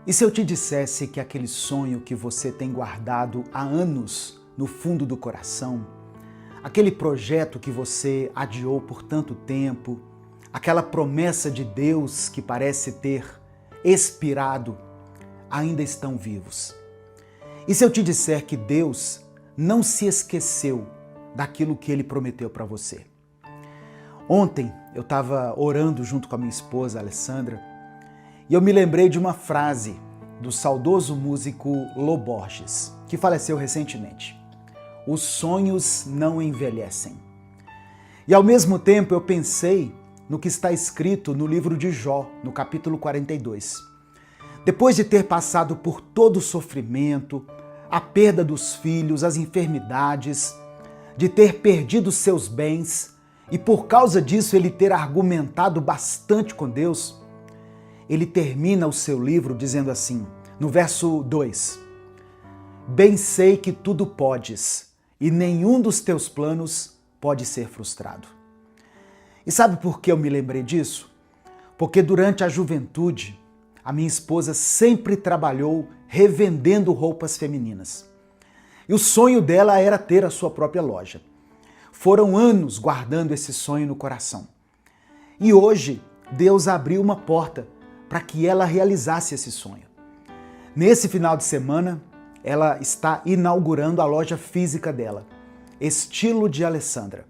E se eu te dissesse que aquele sonho que você tem guardado há anos no fundo do coração, aquele projeto que você adiou por tanto tempo, aquela promessa de Deus que parece ter expirado, ainda estão vivos? E se eu te disser que Deus não se esqueceu daquilo que Ele prometeu para você? Ontem eu estava orando junto com a minha esposa, Alessandra, e eu me lembrei de uma frase do saudoso músico Lô Borges, que faleceu recentemente. Os sonhos não envelhecem. E ao mesmo tempo eu pensei no que está escrito no livro de Jó, no capítulo 42. Depois de ter passado por todo o sofrimento, a perda dos filhos, as enfermidades, de ter perdido seus bens e por causa disso ele ter argumentado bastante com Deus, ele termina o seu livro dizendo assim, no verso 2: Bem sei que tudo podes, e nenhum dos teus planos pode ser frustrado. E sabe por que eu me lembrei disso? Porque durante a juventude, a minha esposa sempre trabalhou revendendo roupas femininas. E o sonho dela era ter a sua própria loja. Foram anos guardando esse sonho no coração. E hoje, Deus abriu uma porta para que ela realizasse esse sonho. Nesse final de semana, ela está inaugurando a loja física dela, Estilo de Alessandra.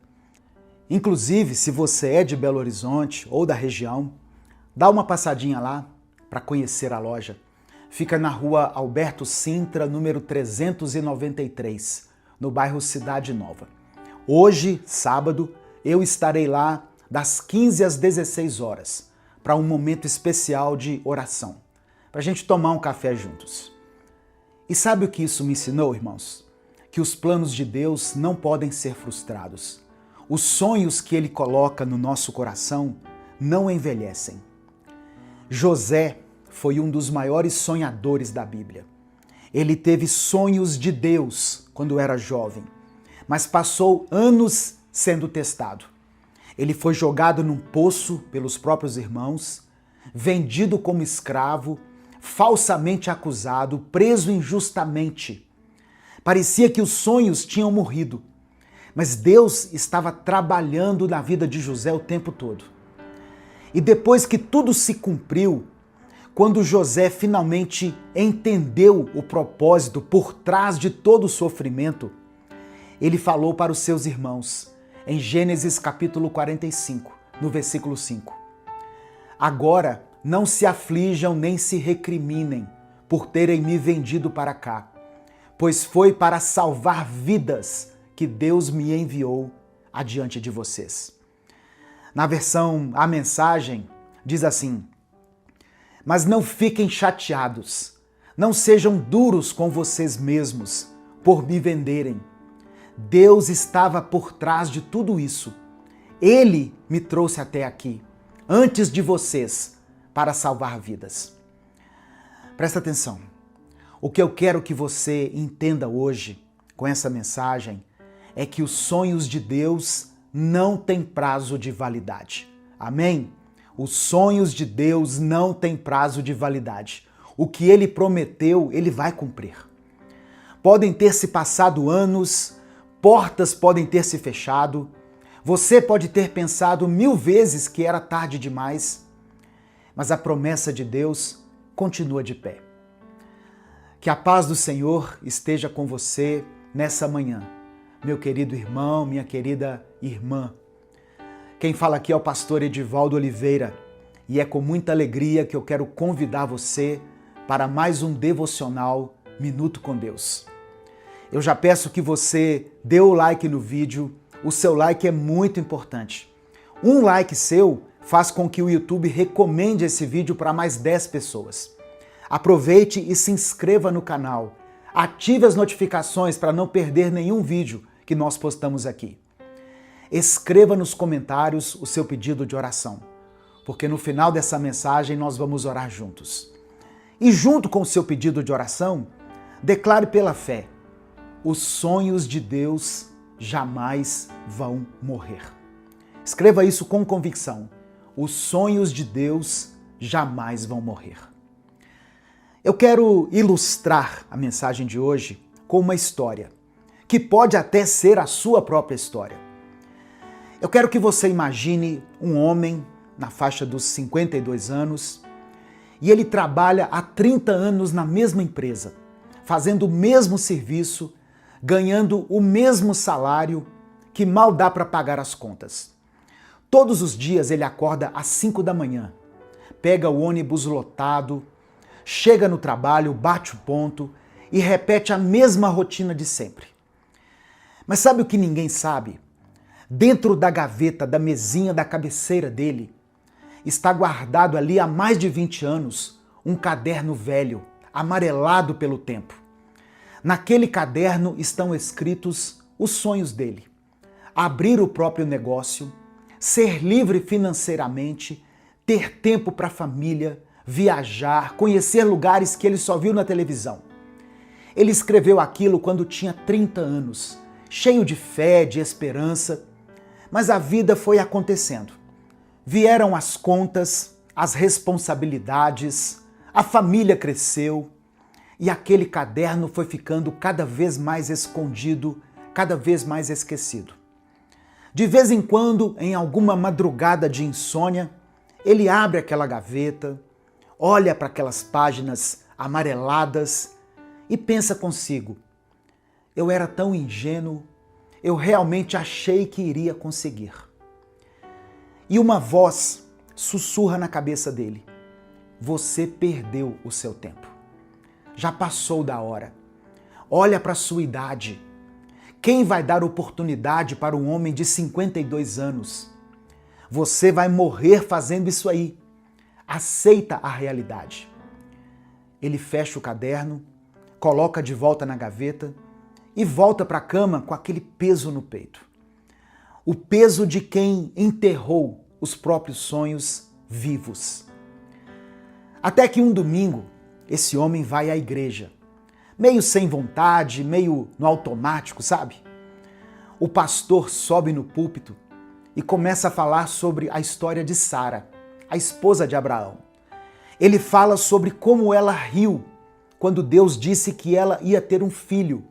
Inclusive, se você é de Belo Horizonte ou da região, dá uma passadinha lá para conhecer a loja. Fica na rua Alberto Sintra, número 393, no bairro Cidade Nova. Hoje, sábado, eu estarei lá das 15 às 16 horas, para um momento especial de oração, para a gente tomar um café juntos. E sabe o que isso me ensinou, irmãos? Que os planos de Deus não podem ser frustrados. Os sonhos que Ele coloca no nosso coração não envelhecem. José foi um dos maiores sonhadores da Bíblia. Ele teve sonhos de Deus quando era jovem, mas passou anos sendo testado. Ele foi jogado num poço pelos próprios irmãos, vendido como escravo, falsamente acusado, preso injustamente. Parecia que os sonhos tinham morrido, mas Deus estava trabalhando na vida de José o tempo todo. E depois que tudo se cumpriu, quando José finalmente entendeu o propósito por trás de todo o sofrimento, ele falou para os seus irmãos, em Gênesis capítulo 45, no versículo 5. Agora não se aflijam nem se recriminem por terem me vendido para cá, pois foi para salvar vidas que Deus me enviou adiante de vocês. Na versão A Mensagem, diz assim: Mas não fiquem chateados, não sejam duros com vocês mesmos por me venderem. Deus estava por trás de tudo isso. Ele me trouxe até aqui, antes de vocês, para salvar vidas. Presta atenção. O que eu quero que você entenda hoje, com essa mensagem, é que os sonhos de Deus não têm prazo de validade. Amém? Os sonhos de Deus não têm prazo de validade. O que Ele prometeu, Ele vai cumprir. Podem ter se passado anos, portas podem ter se fechado, você pode ter pensado 1000 vezes que era tarde demais, mas a promessa de Deus continua de pé. Que a paz do Senhor esteja com você nessa manhã, meu querido irmão, minha querida irmã. Quem fala aqui é o pastor Edivaldo Oliveira e é com muita alegria que eu quero convidar você para mais um devocional Minuto com Deus. Eu já peço que você dê o like no vídeo, o seu like é muito importante. Um like seu faz com que o YouTube recomende esse vídeo para mais 10 pessoas. Aproveite e se inscreva no canal. Ative as notificações para não perder nenhum vídeo que nós postamos aqui. Escreva nos comentários o seu pedido de oração, porque no final dessa mensagem nós vamos orar juntos. E junto com o seu pedido de oração, declare pela fé: os sonhos de Deus jamais vão morrer. Escreva isso com convicção. Os sonhos de Deus jamais vão morrer. Eu quero ilustrar a mensagem de hoje com uma história, que pode até ser a sua própria história. Eu quero que você imagine um homem na faixa dos 52 anos e ele trabalha há 30 anos na mesma empresa, fazendo o mesmo serviço, ganhando o mesmo salário que mal dá para pagar as contas. Todos os dias ele acorda às 5 da manhã, pega o ônibus lotado, chega no trabalho, bate o ponto e repete a mesma rotina de sempre. Mas sabe o que ninguém sabe? Dentro da gaveta da mesinha da cabeceira dele, está guardado ali há mais de 20 anos um caderno velho, amarelado pelo tempo. Naquele caderno estão escritos os sonhos dele: abrir o próprio negócio, ser livre financeiramente, ter tempo para a família, viajar, conhecer lugares que ele só viu na televisão. Ele escreveu aquilo quando tinha 30 anos, cheio de fé, de esperança, mas a vida foi acontecendo. Vieram as contas, as responsabilidades, a família cresceu e aquele caderno foi ficando cada vez mais escondido, cada vez mais esquecido. De vez em quando, em alguma madrugada de insônia, ele abre aquela gaveta, olha para aquelas páginas amareladas e pensa consigo: eu era tão ingênuo, eu realmente achei que iria conseguir. E uma voz sussurra na cabeça dele: você perdeu o seu tempo. Já passou da hora. Olha para a sua idade. Quem vai dar oportunidade para um homem de 52 anos? Você vai morrer fazendo isso aí. Aceita a realidade. Ele fecha o caderno, coloca de volta na gaveta e volta para a cama com aquele peso no peito. O peso de quem enterrou os próprios sonhos vivos. Até que um domingo, esse homem vai à igreja, meio sem vontade, meio no automático, sabe? O pastor sobe no púlpito e começa a falar sobre a história de Sara, a esposa de Abraão. Ele fala sobre como ela riu quando Deus disse que ela ia ter um filho,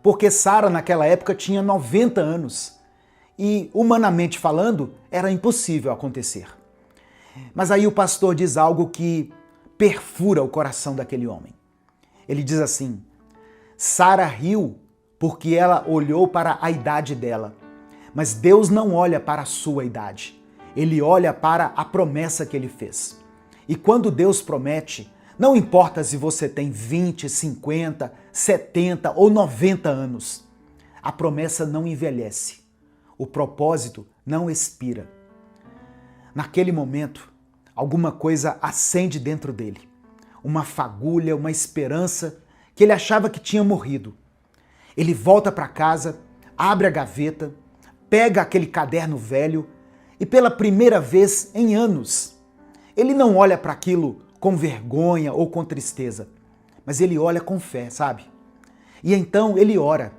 porque Sara naquela época tinha 90 anos e, humanamente falando, era impossível acontecer. Mas aí o pastor diz algo que perfura o coração daquele homem. Ele diz assim: Sara riu porque ela olhou para a idade dela, mas Deus não olha para a sua idade. Ele olha para a promessa que ele fez. E quando Deus promete, não importa se você tem 20, 50, 70 ou 90 anos, a promessa não envelhece. O propósito não expira. Naquele momento, alguma coisa acende dentro dele. Uma fagulha, uma esperança que ele achava que tinha morrido. Ele volta para casa, abre a gaveta, pega aquele caderno velho e pela primeira vez em anos, ele não olha para aquilo com vergonha ou com tristeza, mas ele olha com fé, sabe? E então ele ora.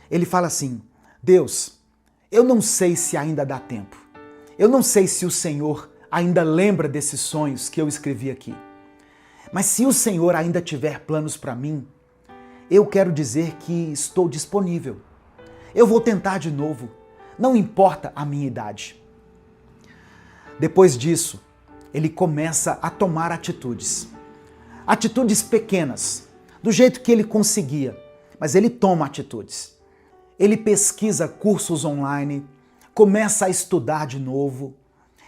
Ele fala assim: Deus, eu não sei se ainda dá tempo. Eu não sei se o Senhor ainda lembra desses sonhos que eu escrevi aqui. Mas se o Senhor ainda tiver planos para mim, eu quero dizer que estou disponível. Eu vou tentar de novo, não importa a minha idade. Depois disso, ele começa a tomar atitudes. Atitudes pequenas, do jeito que ele conseguia, mas ele toma atitudes. Ele pesquisa cursos online, começa a estudar de novo,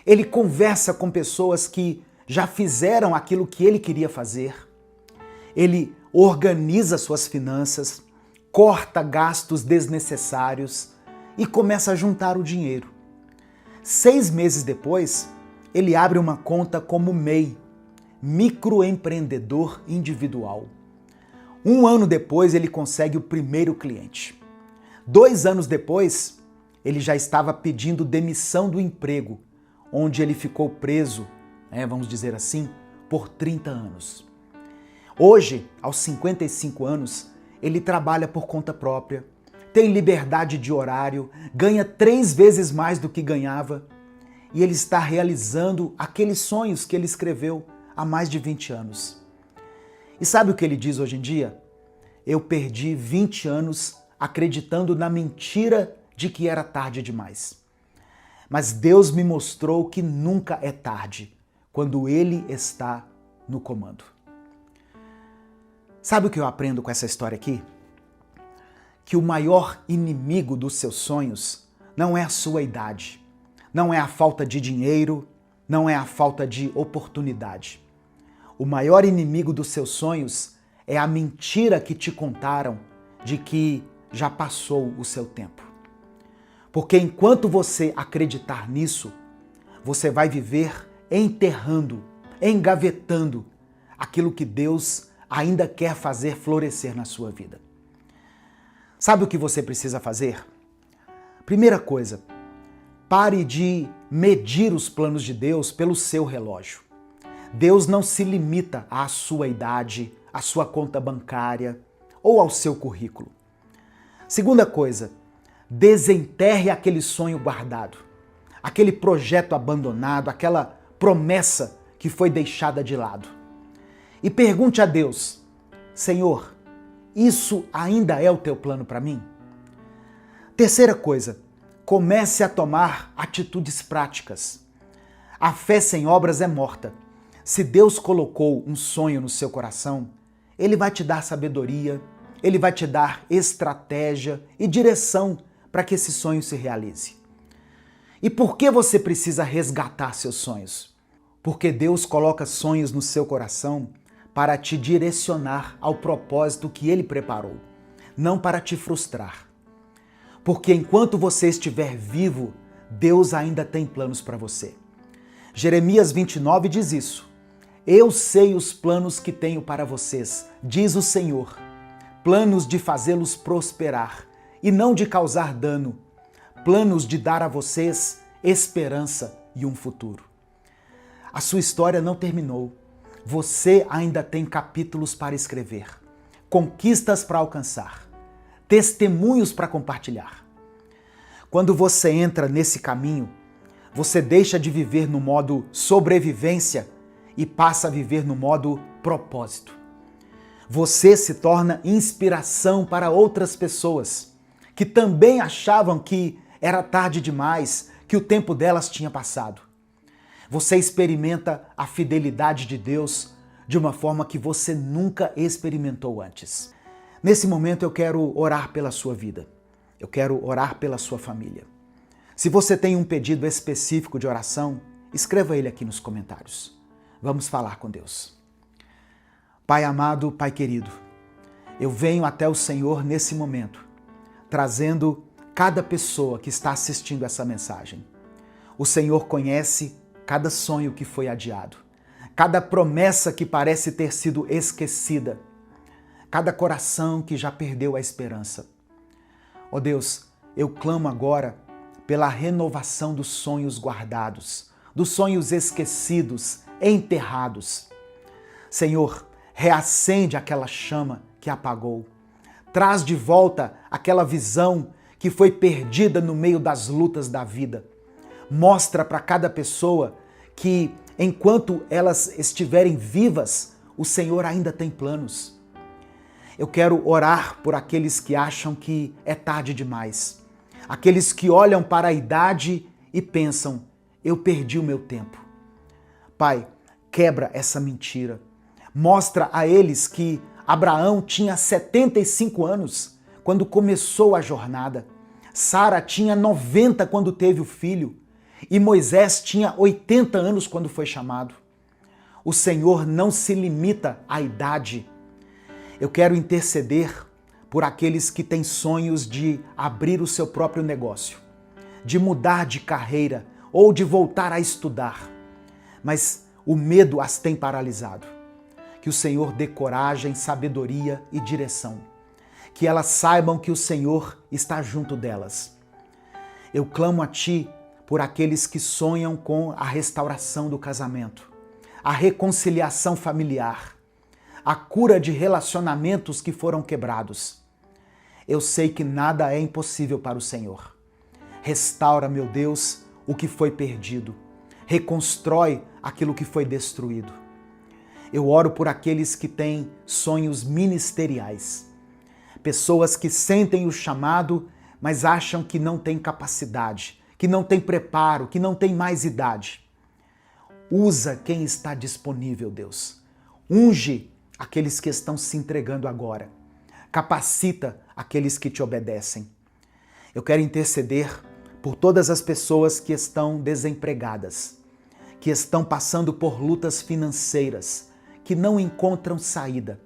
ele conversa com pessoas que já fizeram aquilo que ele queria fazer, ele organiza suas finanças, corta gastos desnecessários e começa a juntar o dinheiro. 6 meses depois, ele abre uma conta como MEI, microempreendedor individual. 1 ano depois, ele consegue o primeiro cliente. 2 anos depois, ele já estava pedindo demissão do emprego, onde ele ficou preso, vamos dizer assim, por 30 anos. Hoje, aos 55 anos, ele trabalha por conta própria, tem liberdade de horário, ganha 3 vezes mais do que ganhava e ele está realizando aqueles sonhos que ele escreveu há mais de 20 anos. E sabe o que ele diz hoje em dia? Eu perdi 20 anos acreditando na mentira de que era tarde demais. Mas Deus me mostrou que nunca é tarde, quando Ele está no comando. Sabe o que eu aprendo com essa história aqui? Que o maior inimigo dos seus sonhos não é a sua idade, não é a falta de dinheiro, não é a falta de oportunidade. O maior inimigo dos seus sonhos é a mentira que te contaram de que já passou o seu tempo. Porque enquanto você acreditar nisso, você vai viver enterrando, engavetando aquilo que Deus ainda quer fazer florescer na sua vida. Sabe o que você precisa fazer? Primeira coisa, pare de medir os planos de Deus pelo seu relógio. Deus não se limita à sua idade, à sua conta bancária ou ao seu currículo. Segunda coisa, desenterre aquele sonho guardado, aquele projeto abandonado, aquela promessa que foi deixada de lado. E pergunte a Deus: Senhor, isso ainda é o teu plano para mim? Terceira coisa, comece a tomar atitudes práticas. A fé sem obras é morta. Se Deus colocou um sonho no seu coração, Ele vai te dar sabedoria, Ele vai te dar estratégia e direção para que esse sonho se realize. E por que você precisa resgatar seus sonhos? Porque Deus coloca sonhos no seu coração para te direcionar ao propósito que Ele preparou, não para te frustrar. Porque enquanto você estiver vivo, Deus ainda tem planos para você. Jeremias 29 diz isso. Eu sei os planos que tenho para vocês, diz o Senhor, planos de fazê-los prosperar e não de causar dano, planos de dar a vocês esperança e um futuro. A sua história não terminou. Você ainda tem capítulos para escrever, conquistas para alcançar, testemunhos para compartilhar. Quando você entra nesse caminho, você deixa de viver no modo sobrevivência e passa a viver no modo propósito. Você se torna inspiração para outras pessoas que também achavam que era tarde demais, que o tempo delas tinha passado. Você experimenta a fidelidade de Deus de uma forma que você nunca experimentou antes. Nesse momento eu quero orar pela sua vida. Eu quero orar pela sua família. Se você tem um pedido específico de oração, escreva ele aqui nos comentários. Vamos falar com Deus. Pai amado, Pai querido, eu venho até o Senhor nesse momento, trazendo cada pessoa que está assistindo essa mensagem. O Senhor conhece cada sonho que foi adiado, cada promessa que parece ter sido esquecida, cada coração que já perdeu a esperança. Ó Deus, eu clamo agora pela renovação dos sonhos guardados, dos sonhos esquecidos, enterrados. Senhor, reacende aquela chama que apagou. Traz de volta aquela visão que foi perdida no meio das lutas da vida. Mostra para cada pessoa que, enquanto elas estiverem vivas, o Senhor ainda tem planos. Eu quero orar por aqueles que acham que é tarde demais. Aqueles que olham para a idade e pensam, eu perdi o meu tempo. Pai, quebra essa mentira. Mostra a eles que Abraão tinha 75 anos quando começou a jornada. Sara tinha 90 quando teve o filho. E Moisés tinha 80 anos quando foi chamado. O Senhor não se limita à idade. Eu quero interceder por aqueles que têm sonhos de abrir o seu próprio negócio, de mudar de carreira ou de voltar a estudar, mas o medo as tem paralisado. Que o Senhor dê coragem, sabedoria e direção. Que elas saibam que o Senhor está junto delas. Eu clamo a Ti por aqueles que sonham com a restauração do casamento, a reconciliação familiar, a cura de relacionamentos que foram quebrados. Eu sei que nada é impossível para o Senhor. Restaura, meu Deus, o que foi perdido. Reconstrói aquilo que foi destruído. Eu oro por aqueles que têm sonhos ministeriais. Pessoas que sentem o chamado, mas acham que não têm capacidade, que não têm preparo, que não têm mais idade. Usa quem está disponível, Deus. Unge aqueles que estão se entregando agora. Capacita aqueles que te obedecem. Eu quero interceder por todas as pessoas que estão desempregadas, que estão passando por lutas financeiras, que não encontram saída.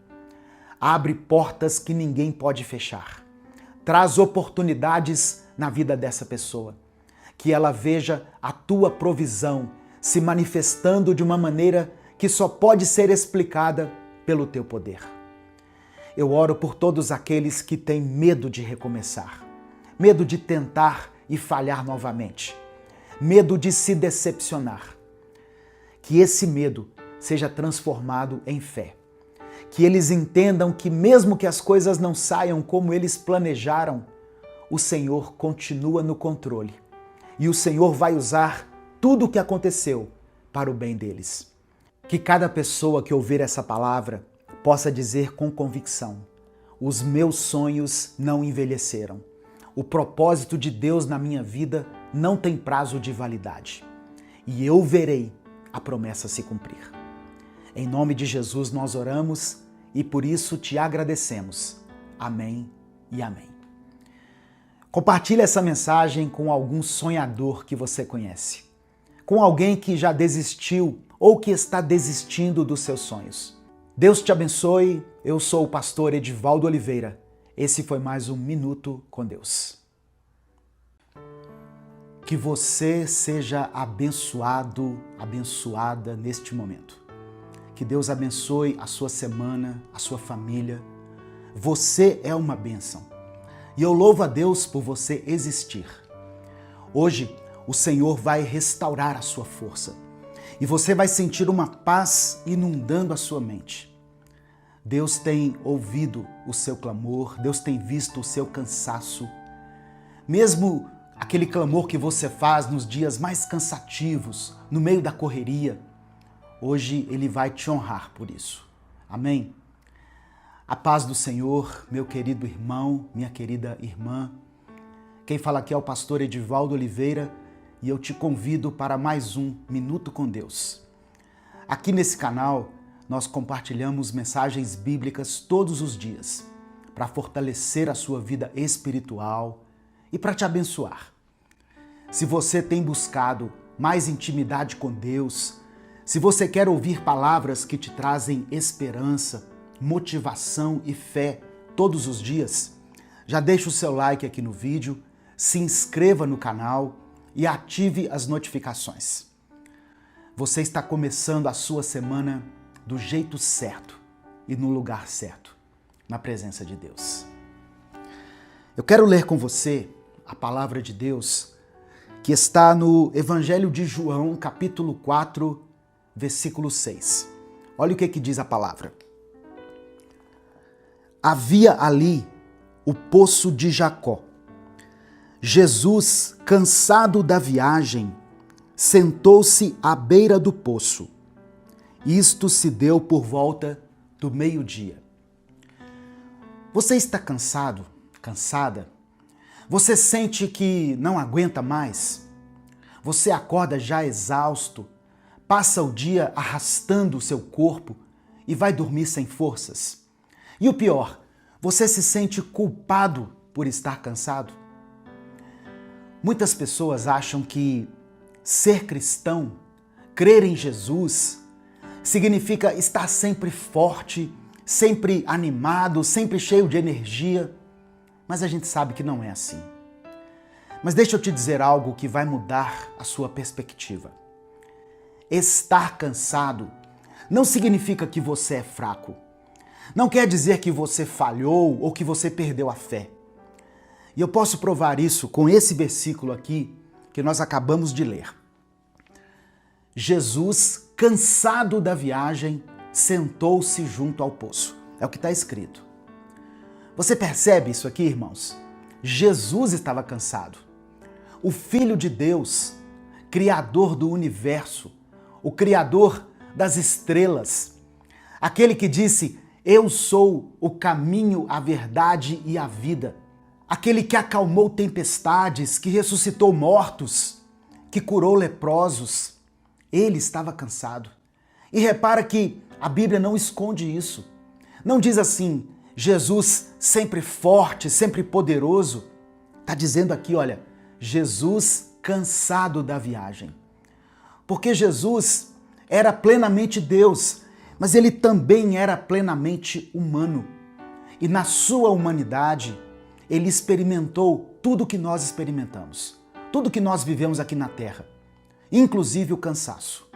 Abre portas que ninguém pode fechar. Traz oportunidades na vida dessa pessoa. Que ela veja a tua provisão se manifestando de uma maneira que só pode ser explicada pelo teu poder. Eu oro por todos aqueles que têm medo de recomeçar, medo de tentar e falhar novamente, medo de se decepcionar. Que esse medo seja transformado em fé. Que eles entendam que mesmo que as coisas não saiam como eles planejaram, o Senhor continua no controle. E o Senhor vai usar tudo o que aconteceu para o bem deles. Que cada pessoa que ouvir essa palavra possa dizer com convicção: os meus sonhos não envelheceram. O propósito de Deus na minha vida não tem prazo de validade. E eu verei a promessa se cumprir. Em nome de Jesus nós oramos e por isso te agradecemos. Amém e amém. Compartilhe essa mensagem com algum sonhador que você conhece, com alguém que já desistiu ou que está desistindo dos seus sonhos. Deus te abençoe. Eu sou o pastor Edivaldo Oliveira. Esse foi mais um Minuto com Deus. Que você seja abençoado, abençoada neste momento. Que Deus abençoe a sua semana, a sua família. Você é uma bênção. E eu louvo a Deus por você existir. Hoje, o Senhor vai restaurar a sua força. E você vai sentir uma paz inundando a sua mente. Deus tem ouvido o seu clamor, Deus tem visto o seu cansaço. Mesmo aquele clamor que você faz nos dias mais cansativos, no meio da correria, hoje Ele vai te honrar por isso. Amém? A paz do Senhor, meu querido irmão, minha querida irmã. Quem fala aqui é o pastor Edivaldo Oliveira e eu te convido para mais um Minuto com Deus. Aqui nesse canal, nós compartilhamos mensagens bíblicas todos os dias para fortalecer a sua vida espiritual e para te abençoar. Se você tem buscado mais intimidade com Deus, se você quer ouvir palavras que te trazem esperança, motivação e fé todos os dias, já deixa o seu like aqui no vídeo, se inscreva no canal e ative as notificações. Você está começando a sua semana do jeito certo e no lugar certo, na presença de Deus. Eu quero ler com você a palavra de Deus que está no Evangelho de João, capítulo 4, versículo 6. Olha o que diz a palavra. Havia ali o poço de Jacó. Jesus, cansado da viagem, sentou-se à beira do poço. Isto se deu por volta do meio-dia. Você está cansado, cansada? Você sente que não aguenta mais? Você acorda já exausto, passa o dia arrastando o seu corpo e vai dormir sem forças? E o pior, você se sente culpado por estar cansado? Muitas pessoas acham que ser cristão, crer em Jesus, significa estar sempre forte, sempre animado, sempre cheio de energia. Mas a gente sabe que não é assim. Mas deixa eu te dizer algo que vai mudar a sua perspectiva. Estar cansado não significa que você é fraco. Não quer dizer que você falhou ou que você perdeu a fé. E eu posso provar isso com esse versículo aqui que nós acabamos de ler. Jesus, cansado da viagem, sentou-se junto ao poço. É o que está escrito. Você percebe isso aqui, irmãos? Jesus estava cansado. O Filho de Deus, Criador do universo, o Criador das estrelas, aquele que disse: eu sou o caminho, a verdade e a vida, aquele que acalmou tempestades, que ressuscitou mortos, que curou leprosos. Ele estava cansado. E repara que a Bíblia não esconde isso. Não diz assim, Jesus sempre forte, sempre poderoso. Está dizendo aqui, olha, Jesus cansado da viagem. Porque Jesus era plenamente Deus, mas ele também era plenamente humano. E na sua humanidade, ele experimentou tudo o que nós experimentamos, tudo que nós vivemos aqui na Terra, inclusive o cansaço.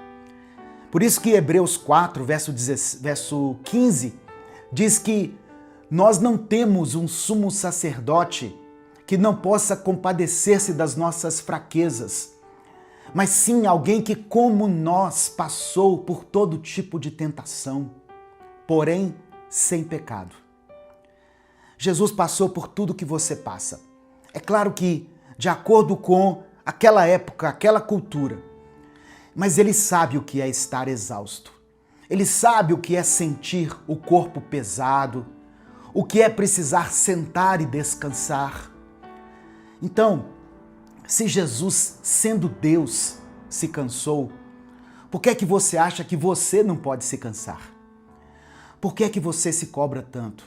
Por isso que Hebreus 4, verso 15, diz que nós não temos um sumo sacerdote que não possa compadecer-se das nossas fraquezas, mas sim alguém que, como nós, passou por todo tipo de tentação, porém sem pecado. Jesus passou por tudo que você passa. É claro que, de acordo com aquela época, aquela cultura, mas ele sabe o que é estar exausto. Ele sabe o que é sentir o corpo pesado, o que é precisar sentar e descansar. Então, se Jesus, sendo Deus, se cansou, por que é que você acha que você não pode se cansar? Por que é que você se cobra tanto?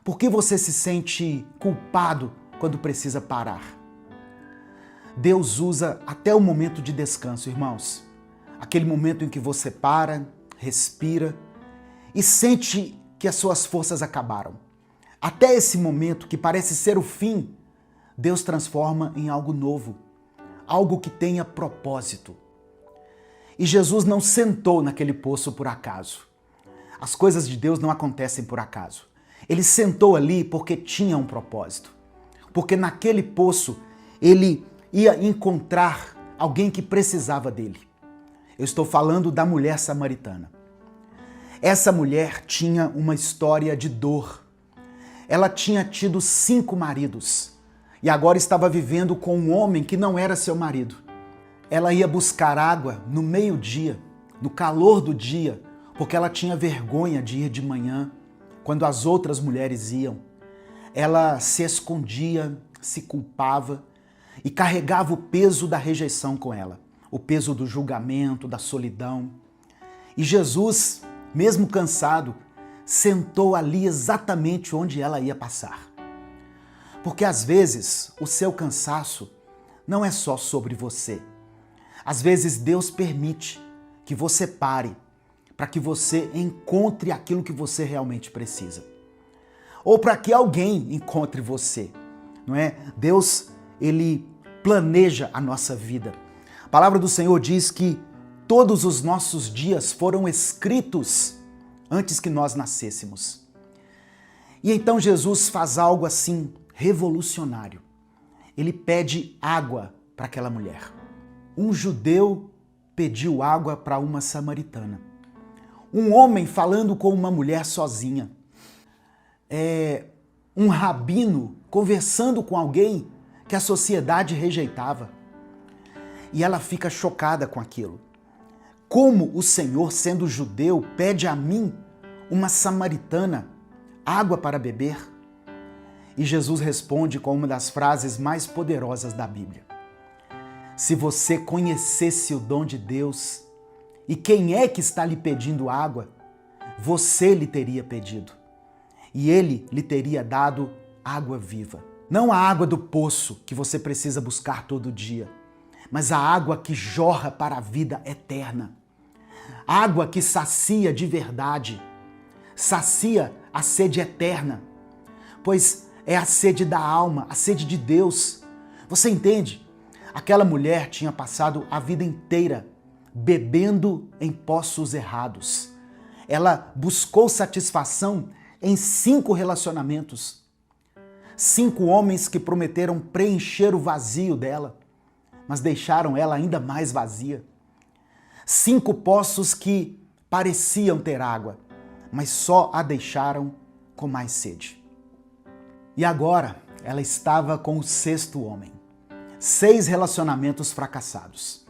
Por que você se sente culpado quando precisa parar? Deus usa até o momento de descanso, irmãos. Aquele momento em que você para, respira e sente que as suas forças acabaram. Até esse momento que parece ser o fim, Deus transforma em algo novo, algo que tenha propósito. E Jesus não sentou naquele poço por acaso. As coisas de Deus não acontecem por acaso. Ele sentou ali porque tinha um propósito. Porque naquele poço ele ia encontrar alguém que precisava dele. Eu estou falando da mulher samaritana. Essa mulher tinha uma história de dor. Ela tinha tido 5 maridos e agora estava vivendo com um homem que não era seu marido. Ela ia buscar água no meio-dia, no calor do dia, porque ela tinha vergonha de ir de manhã, quando as outras mulheres iam. Ela se escondia, se culpava e carregava o peso da rejeição com ela, o peso do julgamento, da solidão. E Jesus, mesmo cansado, sentou ali exatamente onde ela ia passar. Porque às vezes o seu cansaço não é só sobre você. Às vezes Deus permite que você pare para que você encontre aquilo que você realmente precisa. Ou para que alguém encontre você, não é? Deus, ele planeja a nossa vida. A palavra do Senhor diz que todos os nossos dias foram escritos antes que nós nascêssemos. E então Jesus faz algo assim revolucionário. Ele pede água para aquela mulher. Um judeu pediu água para uma samaritana. Um homem falando com uma mulher sozinha. Um rabino conversando com alguém que a sociedade rejeitava. E ela fica chocada com aquilo. Como o Senhor, sendo judeu, pede a mim, uma samaritana, água para beber? E Jesus responde com uma das frases mais poderosas da Bíblia. Se você conhecesse o dom de Deus e quem é que está lhe pedindo água, você lhe teria pedido. E ele lhe teria dado água viva. Não a água do poço que você precisa buscar todo dia, mas a água que jorra para a vida eterna. Água que sacia de verdade, sacia a sede eterna, pois é a sede da alma, a sede de Deus. Você entende? Aquela mulher tinha passado a vida inteira bebendo em poços errados. Ela buscou satisfação em 5 relacionamentos. 5 homens que prometeram preencher o vazio dela, mas deixaram ela ainda mais vazia. 5 poços que pareciam ter água, mas só a deixaram com mais sede. E agora ela estava com o 6º homem. 6 relacionamentos fracassados.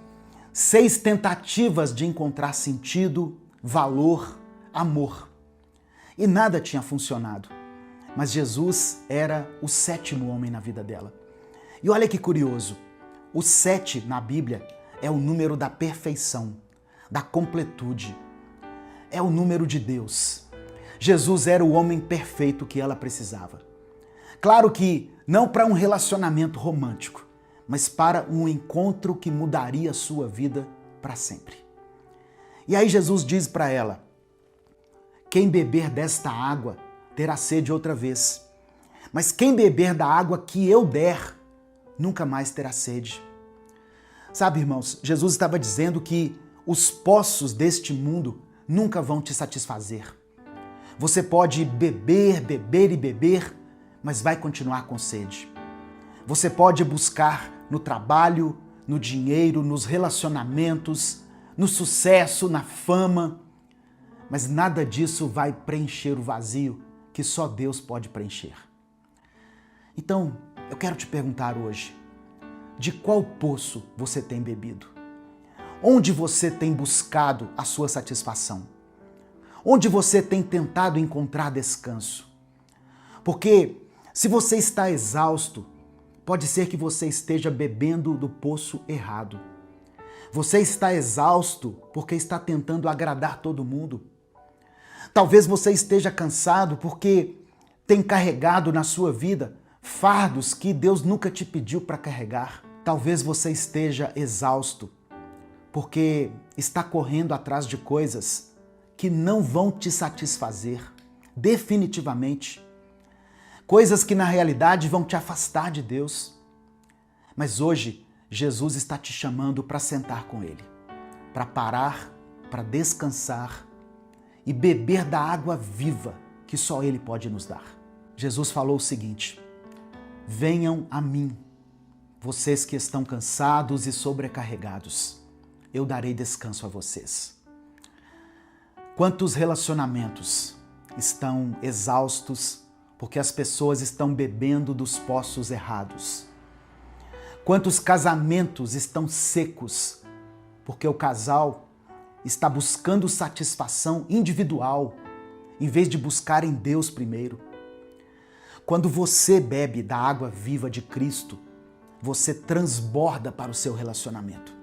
6 tentativas de encontrar sentido, valor, amor. E nada tinha funcionado. Mas Jesus era o 7º homem na vida dela. E olha que curioso, o 7 na Bíblia é o número da perfeição, da completude. É o número de Deus. Jesus era o homem perfeito que ela precisava. Claro que não para um relacionamento romântico, mas para um encontro que mudaria a sua vida para sempre. E aí Jesus diz para ela: quem beber desta água terá sede outra vez, mas quem beber da água que eu der, nunca mais terá sede. Sabe, irmãos, Jesus estava dizendo que os poços deste mundo nunca vão te satisfazer. Você pode beber, beber e beber, mas vai continuar com sede. Você pode buscar no trabalho, no dinheiro, nos relacionamentos, no sucesso, na fama, mas nada disso vai preencher o vazio que só Deus pode preencher. Então, eu quero te perguntar hoje, de qual poço você tem bebido? Onde você tem buscado a sua satisfação? Onde você tem tentado encontrar descanso? Porque se você está exausto, pode ser que você esteja bebendo do poço errado. Você está exausto porque está tentando agradar todo mundo. Talvez você esteja cansado porque tem carregado na sua vida fardos que Deus nunca te pediu para carregar. Talvez você esteja exausto porque está correndo atrás de coisas que não vão te satisfazer definitivamente. Coisas que na realidade vão te afastar de Deus. Mas hoje Jesus está te chamando para sentar com Ele, para parar, para descansar e beber da água viva que só Ele pode nos dar. Jesus falou o seguinte: venham a mim, vocês que estão cansados e sobrecarregados, eu darei descanso a vocês. Quantos relacionamentos estão exaustos porque as pessoas estão bebendo dos poços errados? Quantos casamentos estão secos porque o casal está buscando satisfação individual em vez de buscar em Deus primeiro? Quando você bebe da água viva de Cristo, você transborda para o seu relacionamento.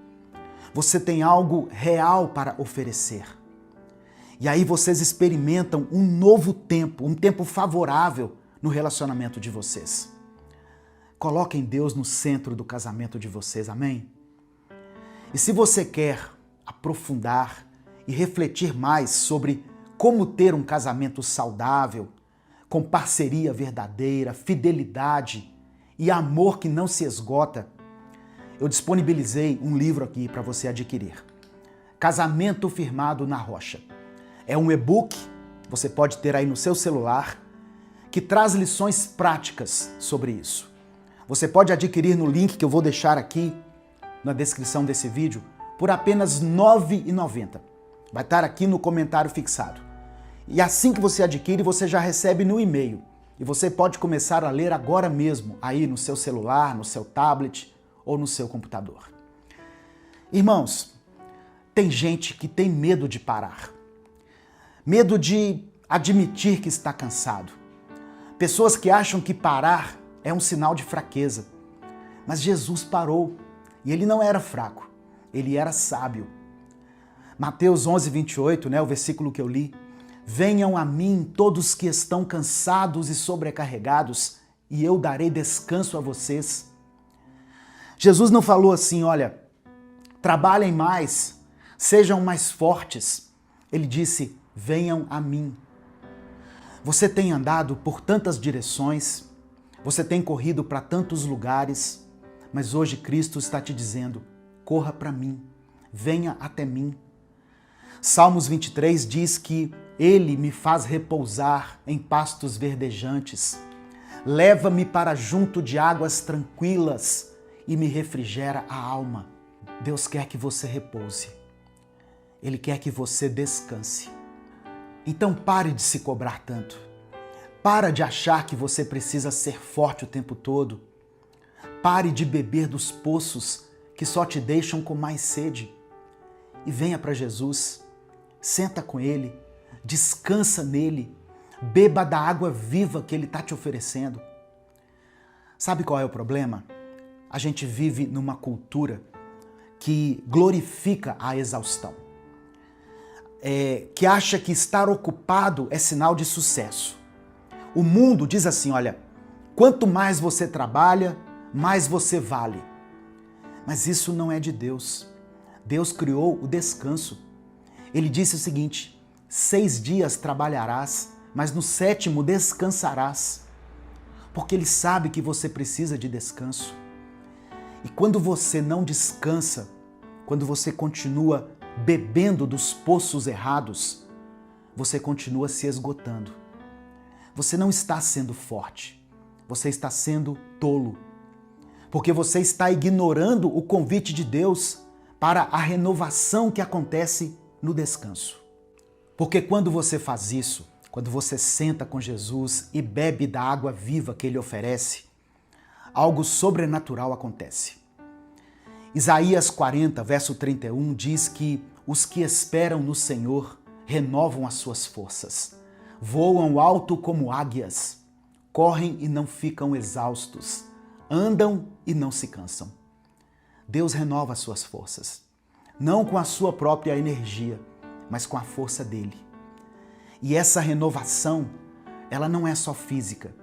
Você tem algo real para oferecer. E aí vocês experimentam um novo tempo, um tempo favorável no relacionamento de vocês. Coloquem Deus no centro do casamento de vocês, amém? E se você quer aprofundar e refletir mais sobre como ter um casamento saudável, com parceria verdadeira, fidelidade e amor que não se esgota, eu disponibilizei um livro aqui para você adquirir. Casamento Firmado na Rocha. É um e-book, você pode ter aí no seu celular, que traz lições práticas sobre isso. Você pode adquirir no link que eu vou deixar aqui na descrição desse vídeo por apenas R$ 9,90. Vai estar aqui no comentário fixado. E assim que você adquire, você já recebe no e-mail. E você pode começar a ler agora mesmo, aí no seu celular, no seu tablet ou no seu computador. Irmãos, tem gente que tem medo de parar. Medo de admitir que está cansado. Pessoas que acham que parar é um sinal de fraqueza. Mas Jesus parou e ele não era fraco, ele era sábio. Mateus 11:28, o versículo que eu li. Venham a mim todos que estão cansados e sobrecarregados e eu darei descanso a vocês. Jesus não falou assim, olha, trabalhem mais, sejam mais fortes. Ele disse, venham a mim. Você tem andado por tantas direções, você tem corrido para tantos lugares, mas hoje Cristo está te dizendo, corra para mim, venha até mim. Salmos 23 diz que Ele me faz repousar em pastos verdejantes, leva-me para junto de águas tranquilas e me refrigera a alma. Deus quer que você repouse, Ele quer que você descanse. Então pare de se cobrar tanto. Para de achar que você precisa ser forte o tempo todo. Pare de beber dos poços que só te deixam com mais sede. E venha para Jesus, senta com Ele, descansa nele, beba da água viva que ele está te oferecendo. Sabe qual é o problema? A gente vive numa cultura que glorifica a exaustão, que acha que estar ocupado é sinal de sucesso. O mundo diz assim, olha, quanto mais você trabalha, mais você vale. Mas isso não é de Deus. Deus criou o descanso. Ele disse o seguinte, 6 dias trabalharás, mas no 7º descansarás. Porque Ele sabe que você precisa de descanso. E quando você não descansa, quando você continua bebendo dos poços errados, você continua se esgotando. Você não está sendo forte, você está sendo tolo. Porque você está ignorando o convite de Deus para a renovação que acontece no descanso. Porque quando você faz isso, quando você senta com Jesus e bebe da água viva que Ele oferece, algo sobrenatural acontece. Isaías 40, verso 31 diz que os que esperam no Senhor renovam as suas forças, voam alto como águias, correm e não ficam exaustos, andam e não se cansam. Deus renova as suas forças, não com a sua própria energia, mas com a força dele. E essa renovação, ela não é só física,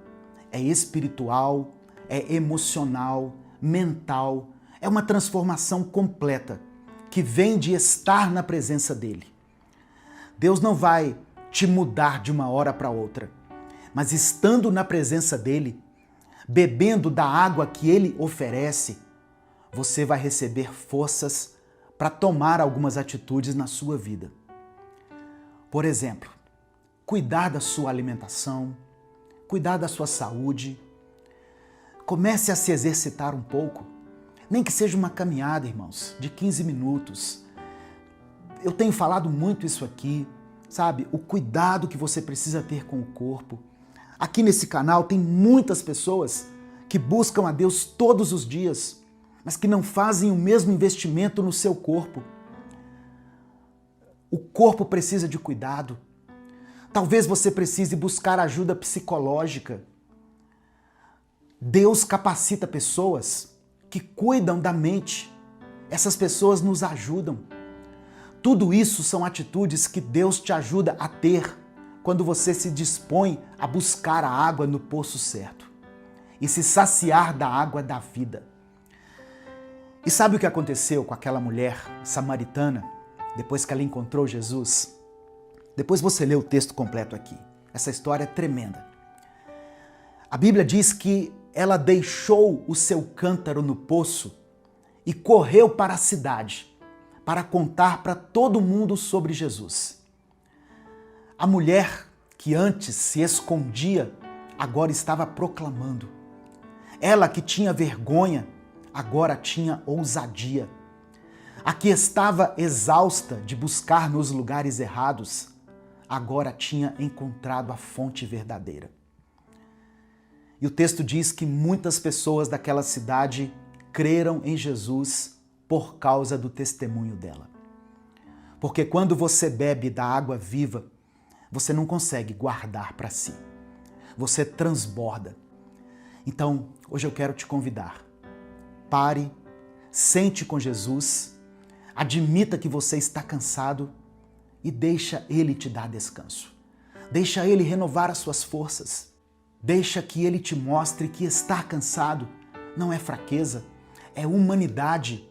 é espiritual, é emocional, mental, é uma transformação completa que vem de estar na presença dele. Deus não vai te mudar de uma hora para outra, mas estando na presença dele, bebendo da água que ele oferece, você vai receber forças para tomar algumas atitudes na sua vida. Por exemplo, cuidar da sua alimentação, cuidar da sua saúde. Comece a se exercitar um pouco, nem que seja uma caminhada, irmãos, de 15 minutos. Eu tenho falado muito isso aqui, sabe? O cuidado que você precisa ter com o corpo. Aqui nesse canal tem muitas pessoas que buscam a Deus todos os dias, mas que não fazem o mesmo investimento no seu corpo. O corpo precisa de cuidado. Talvez você precise buscar ajuda psicológica. Deus capacita pessoas que cuidam da mente. Essas pessoas nos ajudam. Tudo isso são atitudes que Deus te ajuda a ter quando você se dispõe a buscar a água no poço certo e se saciar da água da vida. E sabe o que aconteceu com aquela mulher samaritana depois que ela encontrou Jesus? Depois você lê o texto completo aqui. Essa história é tremenda. A Bíblia diz que ela deixou o seu cântaro no poço e correu para a cidade para contar para todo mundo sobre Jesus. A mulher que antes se escondia, agora estava proclamando. Ela que tinha vergonha, agora tinha ousadia. A que estava exausta de buscar nos lugares errados, agora tinha encontrado a fonte verdadeira. E o texto diz que muitas pessoas daquela cidade creram em Jesus por causa do testemunho dela. Porque quando você bebe da água viva, você não consegue guardar para si. Você transborda. Então, hoje eu quero te convidar. Pare, sente com Jesus, admita que você está cansado e deixa Ele te dar descanso. Deixa Ele renovar as suas forças. Deixa que Ele te mostre que estar cansado não é fraqueza, é humanidade.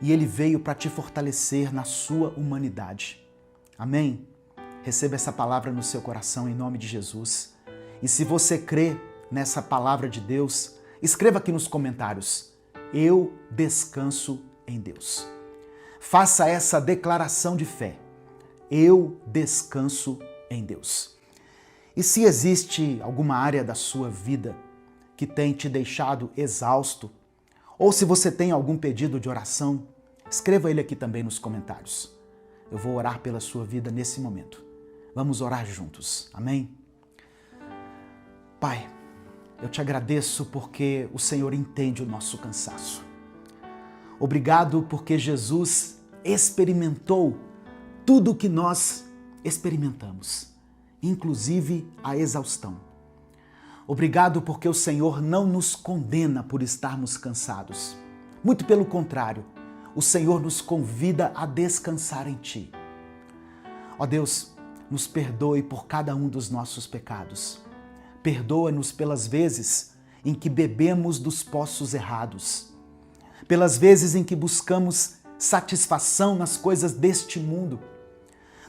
E Ele veio para te fortalecer na sua humanidade. Amém? Receba essa palavra no seu coração em nome de Jesus. E se você crê nessa palavra de Deus, escreva aqui nos comentários: eu descanso em Deus. Faça essa declaração de fé. Eu descanso em Deus. E se existe alguma área da sua vida que tem te deixado exausto, ou se você tem algum pedido de oração, escreva ele aqui também nos comentários. Eu vou orar pela sua vida nesse momento. Vamos orar juntos. Amém? Pai, eu te agradeço porque o Senhor entende o nosso cansaço. Obrigado porque Jesus experimentou tudo o que nós experimentamos, inclusive a exaustão. Obrigado porque o Senhor não nos condena por estarmos cansados. Muito pelo contrário, o Senhor nos convida a descansar em Ti. Ó Deus, nos perdoe por cada um dos nossos pecados. Perdoa-nos pelas vezes em que bebemos dos poços errados, pelas vezes em que buscamos satisfação nas coisas deste mundo.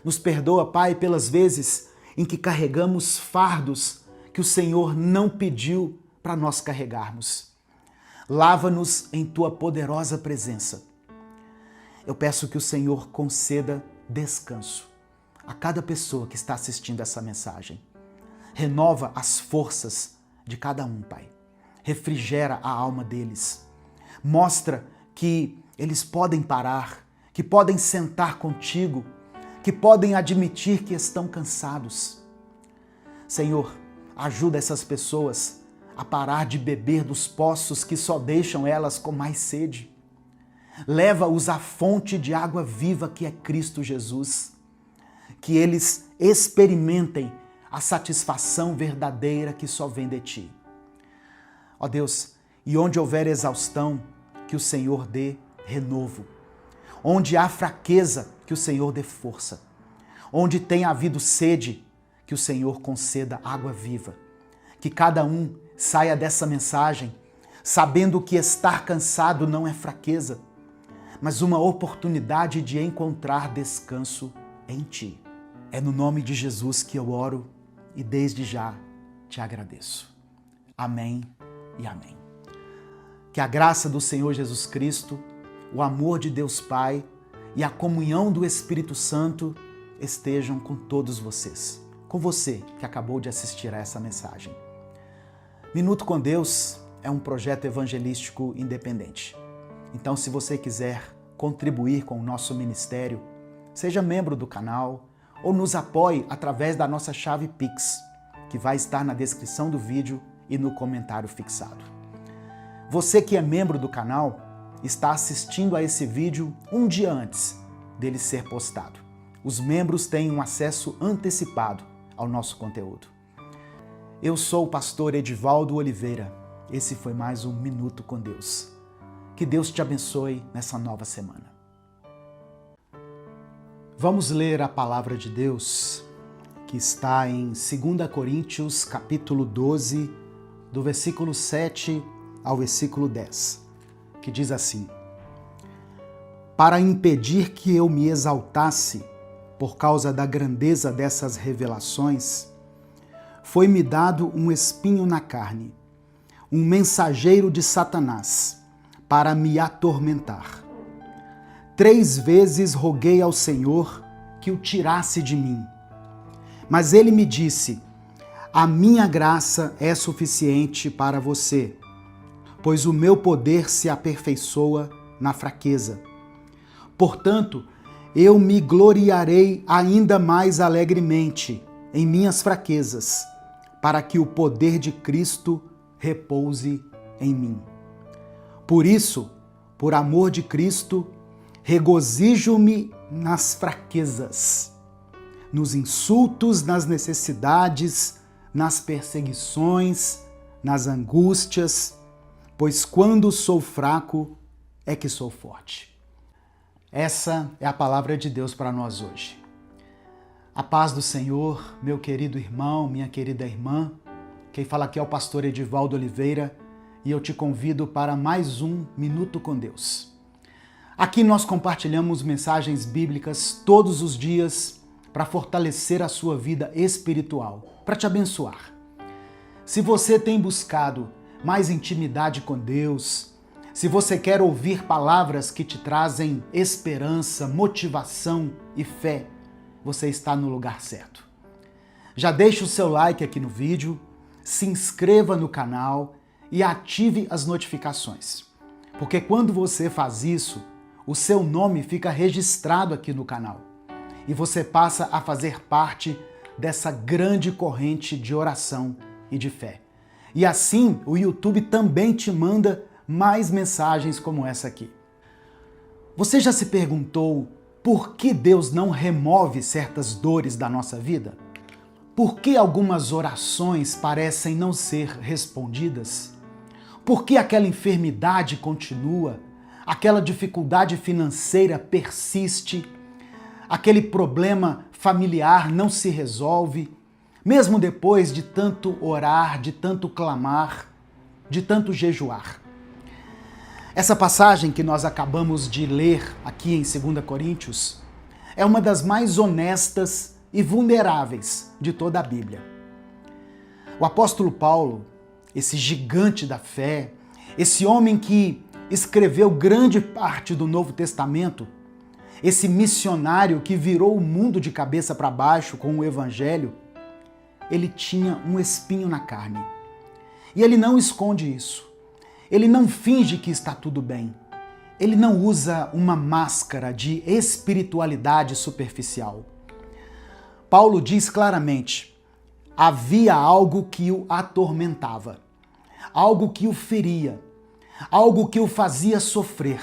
Nos perdoa, Pai, pelas vezes em que carregamos fardos que o Senhor não pediu para nós carregarmos. Lava-nos em Tua poderosa presença. Eu peço que o Senhor conceda descanso a cada pessoa que está assistindo essa mensagem. Renova as forças de cada um, Pai. Refrigera a alma deles. Mostra que eles podem parar, que podem sentar contigo, que podem admitir que estão cansados. Senhor, ajuda essas pessoas a parar de beber dos poços que só deixam elas com mais sede. Leva-os à fonte de água viva que é Cristo Jesus. Que eles experimentem a satisfação verdadeira que só vem de Ti. Ó Deus, e onde houver exaustão, que o Senhor dê renovo. Onde há fraqueza, que o Senhor dê força. Onde tem havido sede, que o Senhor conceda água viva. Que cada um saia dessa mensagem sabendo que estar cansado não é fraqueza, mas uma oportunidade de encontrar descanso em Ti. É no nome de Jesus que eu oro e desde já te agradeço. Amém e amém. Que a graça do Senhor Jesus Cristo, o amor de Deus Pai e a comunhão do Espírito Santo estejam com todos vocês. Com você que acabou de assistir a essa mensagem. Minuto com Deus é um projeto evangelístico independente. Então, se você quiser contribuir com o nosso ministério, seja membro do canal ou nos apoie através da nossa chave Pix, que vai estar na descrição do vídeo e no comentário fixado. Você que é membro do canal está assistindo a esse vídeo um dia antes dele ser postado. Os membros têm um acesso antecipado ao nosso conteúdo. Eu sou o pastor Edivaldo Oliveira. Esse foi mais um Minuto com Deus. Que Deus te abençoe nessa nova semana. Vamos ler a palavra de Deus, que está em 2 Coríntios, capítulo 12, do versículo 7 ao versículo 10, que diz assim: Para impedir que eu me exaltasse por causa da grandeza dessas revelações, foi-me dado um espinho na carne, um mensageiro de Satanás, para me atormentar. 3 vezes roguei ao Senhor que o tirasse de mim. Mas ele me disse: A minha graça é suficiente para você, pois o meu poder se aperfeiçoa na fraqueza. Portanto, eu me gloriarei ainda mais alegremente em minhas fraquezas, para que o poder de Cristo repouse em mim. Por isso, por amor de Cristo, regozijo-me nas fraquezas, nos insultos, nas necessidades, nas perseguições, nas angústias, pois quando sou fraco é que sou forte. Essa é a palavra de Deus para nós hoje. A paz do Senhor, meu querido irmão, minha querida irmã. Quem fala aqui é o pastor Edivaldo Oliveira e eu te convido para mais um Minuto com Deus. Aqui nós compartilhamos mensagens bíblicas todos os dias para fortalecer a sua vida espiritual, para te abençoar. Se você tem buscado mais intimidade com Deus, se você quer ouvir palavras que te trazem esperança, motivação e fé, você está no lugar certo. Já deixe o seu like aqui no vídeo, se inscreva no canal e ative as notificações. Porque quando você faz isso, o seu nome fica registrado aqui no canal e você passa a fazer parte dessa grande corrente de oração e de fé. E assim, o YouTube também te manda mais mensagens como essa aqui. Você já se perguntou por que Deus não remove certas dores da nossa vida? Por que algumas orações parecem não ser respondidas? Por que aquela enfermidade continua? Aquela dificuldade financeira persiste? Aquele problema familiar não se resolve? Mesmo depois de tanto orar, de tanto clamar, de tanto jejuar. Essa passagem que nós acabamos de ler aqui em 2 Coríntios é uma das mais honestas e vulneráveis de toda a Bíblia. O apóstolo Paulo, esse gigante da fé, esse homem que escreveu grande parte do Novo Testamento, esse missionário que virou o mundo de cabeça para baixo com o Evangelho, ele tinha um espinho na carne. E ele não esconde isso. Ele não finge que está tudo bem. Ele não usa uma máscara de espiritualidade superficial. Paulo diz claramente: havia algo que o atormentava, algo que o feria, algo que o fazia sofrer.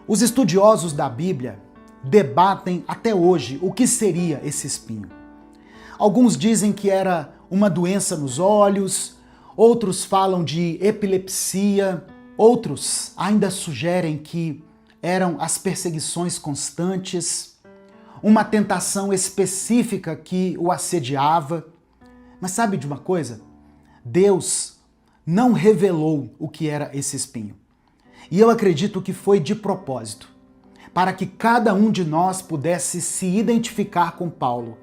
Os estudiosos da Bíblia debatem até hoje o que seria esse espinho. Alguns dizem que era uma doença nos olhos, outros falam de epilepsia, outros ainda sugerem que eram as perseguições constantes, uma tentação específica que o assediava. Mas sabe de uma coisa? Deus não revelou o que era esse espinho. E eu acredito que foi de propósito, para que cada um de nós pudesse se identificar com Paulo,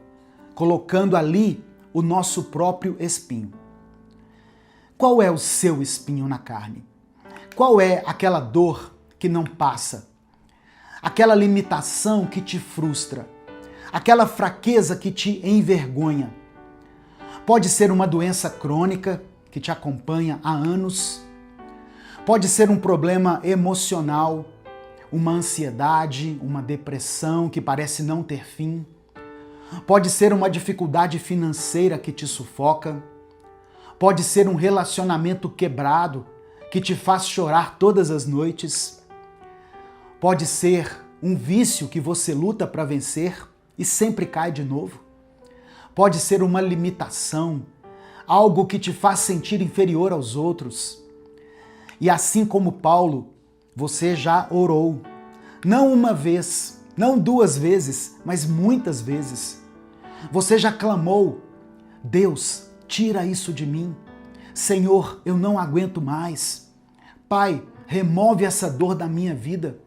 colocando ali o nosso próprio espinho. Qual é o seu espinho na carne? Qual é aquela dor que não passa? Aquela limitação que te frustra? Aquela fraqueza que te envergonha? Pode ser uma doença crônica que te acompanha há anos. Pode ser um problema emocional, uma ansiedade, uma depressão que parece não ter fim. Pode ser uma dificuldade financeira que te sufoca. Pode ser um relacionamento quebrado que te faz chorar todas as noites. Pode ser um vício que você luta para vencer e sempre cai de novo. Pode ser uma limitação, algo que te faz sentir inferior aos outros. E assim como Paulo, você já orou. Não uma vez, não duas vezes, mas muitas vezes. Você já clamou: Deus, tira isso de mim. Senhor, eu não aguento mais. Pai, remove essa dor da minha vida.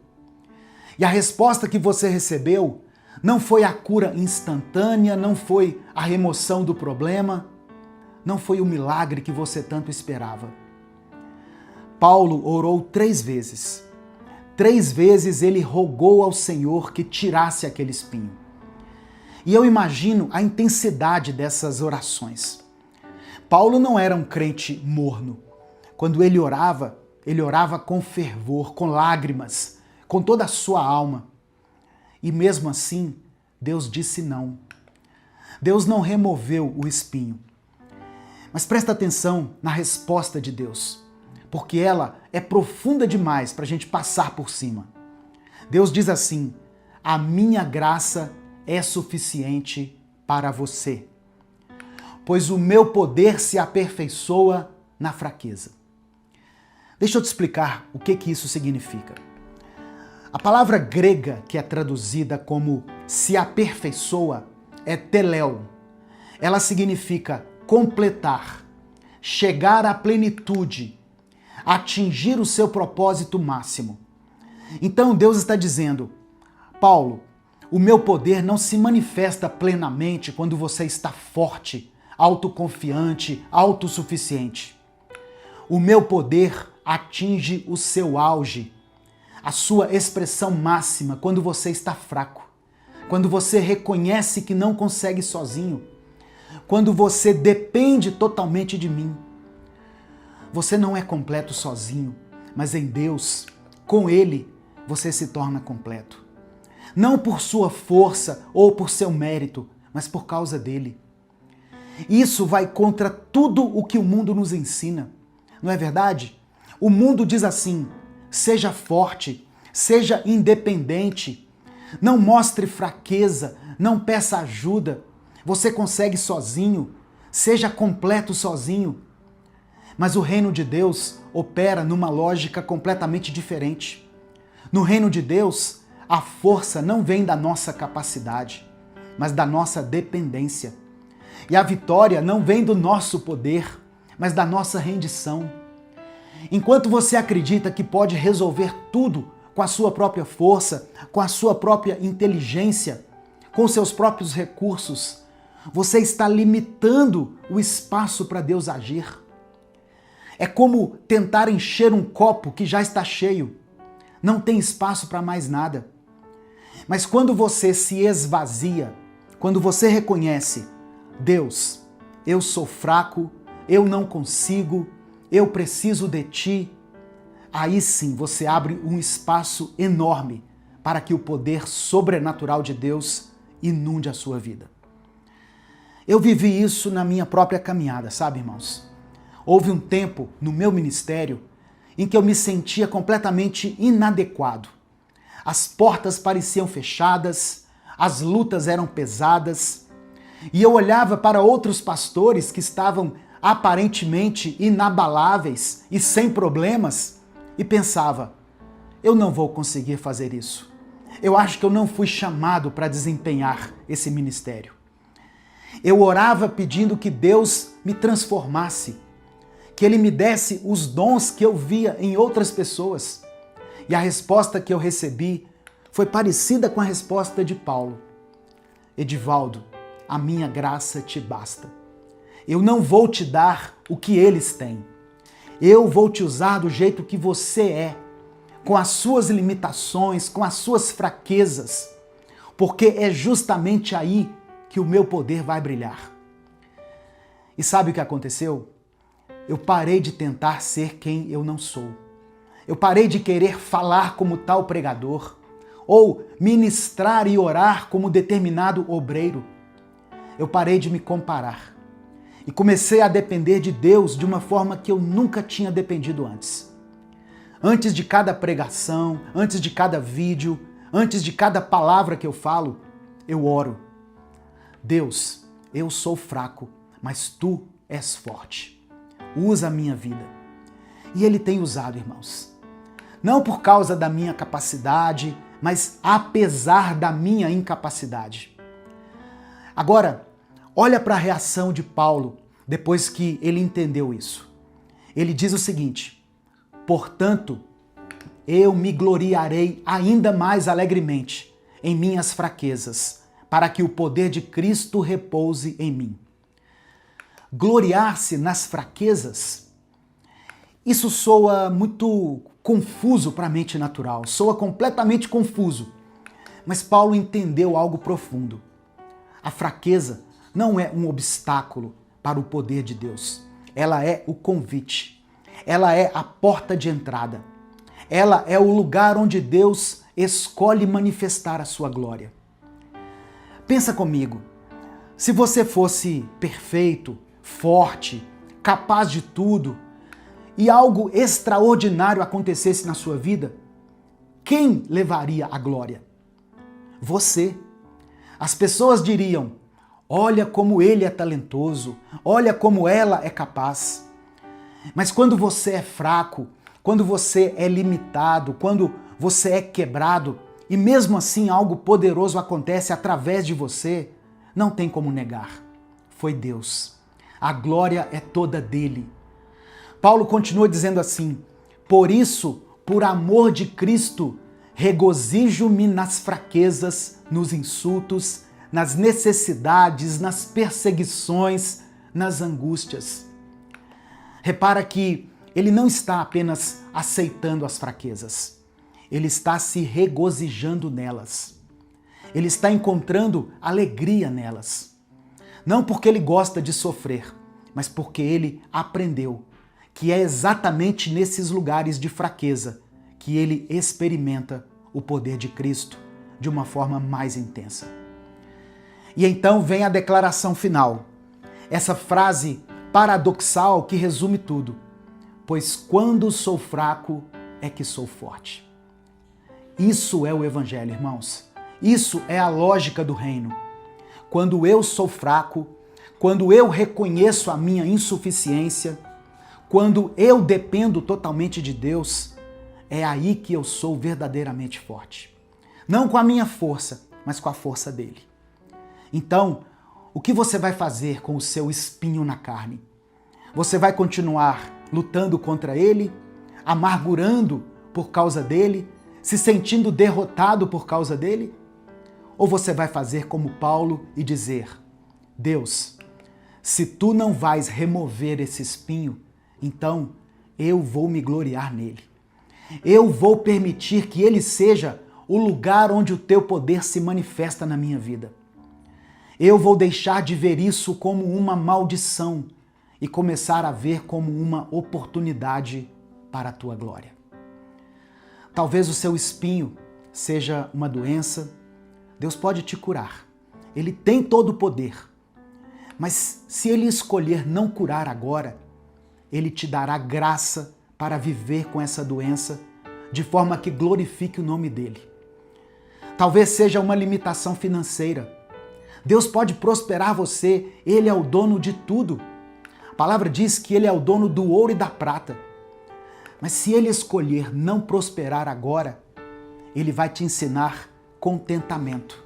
E a resposta que você recebeu não foi a cura instantânea, não foi a remoção do problema, não foi o milagre que você tanto esperava. Paulo orou 3 vezes. 3 vezes ele rogou ao Senhor que tirasse aquele espinho. E eu imagino a intensidade dessas orações. Paulo não era um crente morno. Quando ele orava com fervor, com lágrimas, com toda a sua alma. E mesmo assim, Deus disse não. Deus não removeu o espinho. Mas presta atenção na resposta de Deus, porque ela é profunda demais para a gente passar por cima. Deus diz assim: a minha graça é suficiente para você, pois o meu poder se aperfeiçoa na fraqueza. Deixa eu te explicar o que isso significa. A palavra grega que é traduzida como se aperfeiçoa é teléo. Ela significa completar, chegar à plenitude, atingir o seu propósito máximo. Então Deus está dizendo: Paulo, o meu poder não se manifesta plenamente quando você está forte, autoconfiante, autossuficiente. O meu poder atinge o seu auge, a sua expressão máxima quando você está fraco, quando você reconhece que não consegue sozinho, quando você depende totalmente de mim. Você não é completo sozinho, mas em Deus, com Ele, você se torna completo. Não por sua força ou por seu mérito, mas por causa dele. Isso vai contra tudo o que o mundo nos ensina, não é verdade? O mundo diz assim: seja forte, seja independente, Não mostre fraqueza, não peça ajuda. Você consegue sozinho, seja completo sozinho. Mas o reino de Deus opera numa lógica completamente diferente. No reino de Deus, a força não vem da nossa capacidade, mas da nossa dependência. E a vitória não vem do nosso poder, mas da nossa rendição. Enquanto você acredita que pode resolver tudo com a sua própria força, com a sua própria inteligência, com seus próprios recursos, você está limitando o espaço para Deus agir. É como tentar encher um copo que já está cheio. Não tem espaço para mais nada. Mas quando você se esvazia, quando você reconhece, Deus, eu sou fraco, eu não consigo, eu preciso de Ti, aí sim você abre um espaço enorme para que o poder sobrenatural de Deus inunde a sua vida. Eu vivi isso na minha própria caminhada, sabe, irmãos? Houve um tempo no meu ministério em que eu me sentia completamente inadequado. As portas pareciam fechadas, as lutas eram pesadas, e eu olhava para outros pastores que estavam aparentemente inabaláveis e sem problemas e pensava, eu não vou conseguir fazer isso. Eu acho que eu não fui chamado para desempenhar esse ministério. Eu orava pedindo que Deus me transformasse, que Ele me desse os dons que eu via em outras pessoas. E a resposta que eu recebi foi parecida com a resposta de Paulo. Edivaldo, a minha graça te basta. Eu não vou te dar o que eles têm. Eu vou te usar do jeito que você é, com as suas limitações, com as suas fraquezas, porque é justamente aí que o meu poder vai brilhar. E sabe o que aconteceu? Eu parei de tentar ser quem eu não sou. Eu parei de querer falar como tal pregador, ou ministrar e orar como determinado obreiro. Eu parei de me comparar e comecei a depender de Deus de uma forma que eu nunca tinha dependido antes. Antes de cada pregação, antes de cada vídeo, antes de cada palavra que eu falo, eu oro. Deus, eu sou fraco, mas Tu és forte. Usa a minha vida. E Ele tem usado, irmãos. Não por causa da minha capacidade, mas apesar da minha incapacidade. Agora, olha para a reação de Paulo depois que ele entendeu isso. Ele diz o seguinte: portanto, eu me gloriarei ainda mais alegremente em minhas fraquezas, para que o poder de Cristo repouse em mim. Gloriar-se nas fraquezas, isso soa muito confuso para a mente natural, soa completamente confuso. Mas Paulo entendeu algo profundo. A fraqueza não é um obstáculo para o poder de Deus. Ela é o convite. Ela é a porta de entrada. Ela é o lugar onde Deus escolhe manifestar a sua glória. Pensa comigo, se você fosse perfeito, forte, capaz de tudo, e algo extraordinário acontecesse na sua vida, quem levaria a glória? Você. As pessoas diriam, olha como ele é talentoso, olha como ela é capaz. Mas quando você é fraco, quando você é limitado, quando você é quebrado, e mesmo assim algo poderoso acontece através de você, não tem como negar. Foi Deus. A glória é toda dele. Paulo continua dizendo assim, por isso, por amor de Cristo, regozijo-me nas fraquezas, nos insultos, nas necessidades, nas perseguições, nas angústias. Repara que ele não está apenas aceitando as fraquezas, ele está se regozijando nelas. Ele está encontrando alegria nelas. Não porque ele gosta de sofrer, mas porque ele aprendeu que é exatamente nesses lugares de fraqueza que ele experimenta o poder de Cristo de uma forma mais intensa. E então vem a declaração final, essa frase paradoxal que resume tudo. Pois quando sou fraco é que sou forte. Isso é o Evangelho, irmãos. Isso é a lógica do reino. Quando eu sou fraco, quando eu reconheço a minha insuficiência, quando eu dependo totalmente de Deus, é aí que eu sou verdadeiramente forte. Não com a minha força, mas com a força dele. Então, o que você vai fazer com o seu espinho na carne? Você vai continuar lutando contra ele, amargurando por causa dele, se sentindo derrotado por causa dele? Ou você vai fazer como Paulo e dizer: Deus, se tu não vais remover esse espinho, então eu vou me gloriar nele. Eu vou permitir que ele seja o lugar onde o teu poder se manifesta na minha vida. Eu vou deixar de ver isso como uma maldição e começar a ver como uma oportunidade para a tua glória. Talvez o seu espinho seja uma doença. Deus pode te curar. Ele tem todo o poder. Mas se ele escolher não curar agora, ele te dará graça para viver com essa doença de forma que glorifique o nome dele. Talvez seja uma limitação financeira. Deus pode prosperar você, ele é o dono de tudo. A palavra diz que ele é o dono do ouro e da prata. Mas se ele escolher não prosperar agora, ele vai te ensinar contentamento.